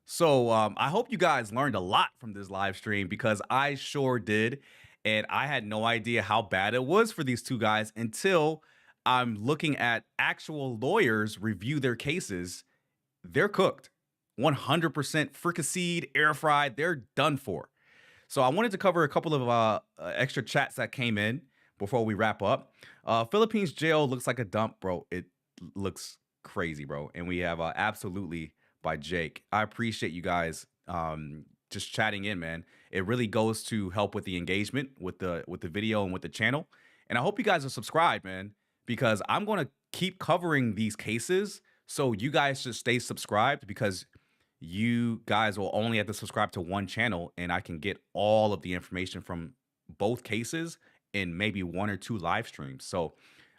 So I hope you guys learned a lot from this live stream, because I sure did. And I had no idea how bad it was for these two guys until I'm looking at actual lawyers review their cases. They're cooked. 100% fricasseed, air fried. They're done for. So I wanted to cover a couple of extra chats that came in before we wrap up. Philippines jail looks like a dump, bro. It looks crazy, bro. And we have Absolutely by Jake. I appreciate you guys just chatting in, man. It really goes to help with the engagement with the video and with the channel. And I hope you guys are subscribed, man, because I'm going to keep covering these cases. So you guys should stay subscribed, because you guys will only have to subscribe to one channel, and I can get all of the information from both cases in maybe 1 or 2 live streams. So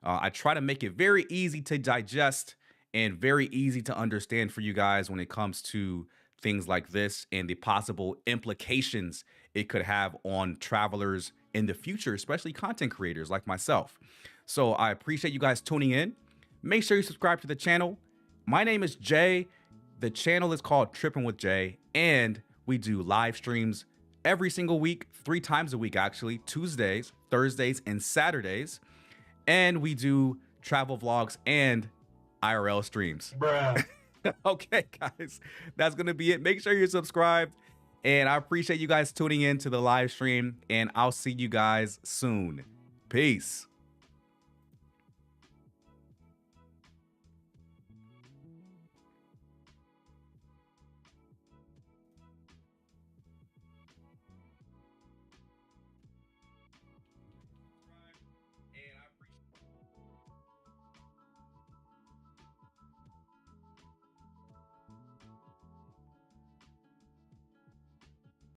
I try to make it very easy to digest and very easy to understand for you guys when it comes to things like this and the possible implications it could have on travelers in the future, especially content creators like myself. So I appreciate you guys tuning in. Make sure you subscribe to the channel. My name is Jay. The channel is called Tripping with Jay, and we do live streams every single week, 3 times a week, actually, Tuesdays, Thursdays, and Saturdays. And we do travel vlogs and IRL streams. Bruh. Okay, guys, that's going to be it. Make sure you're subscribed, and I appreciate you guys tuning in to the live stream, and I'll see you guys soon. Peace.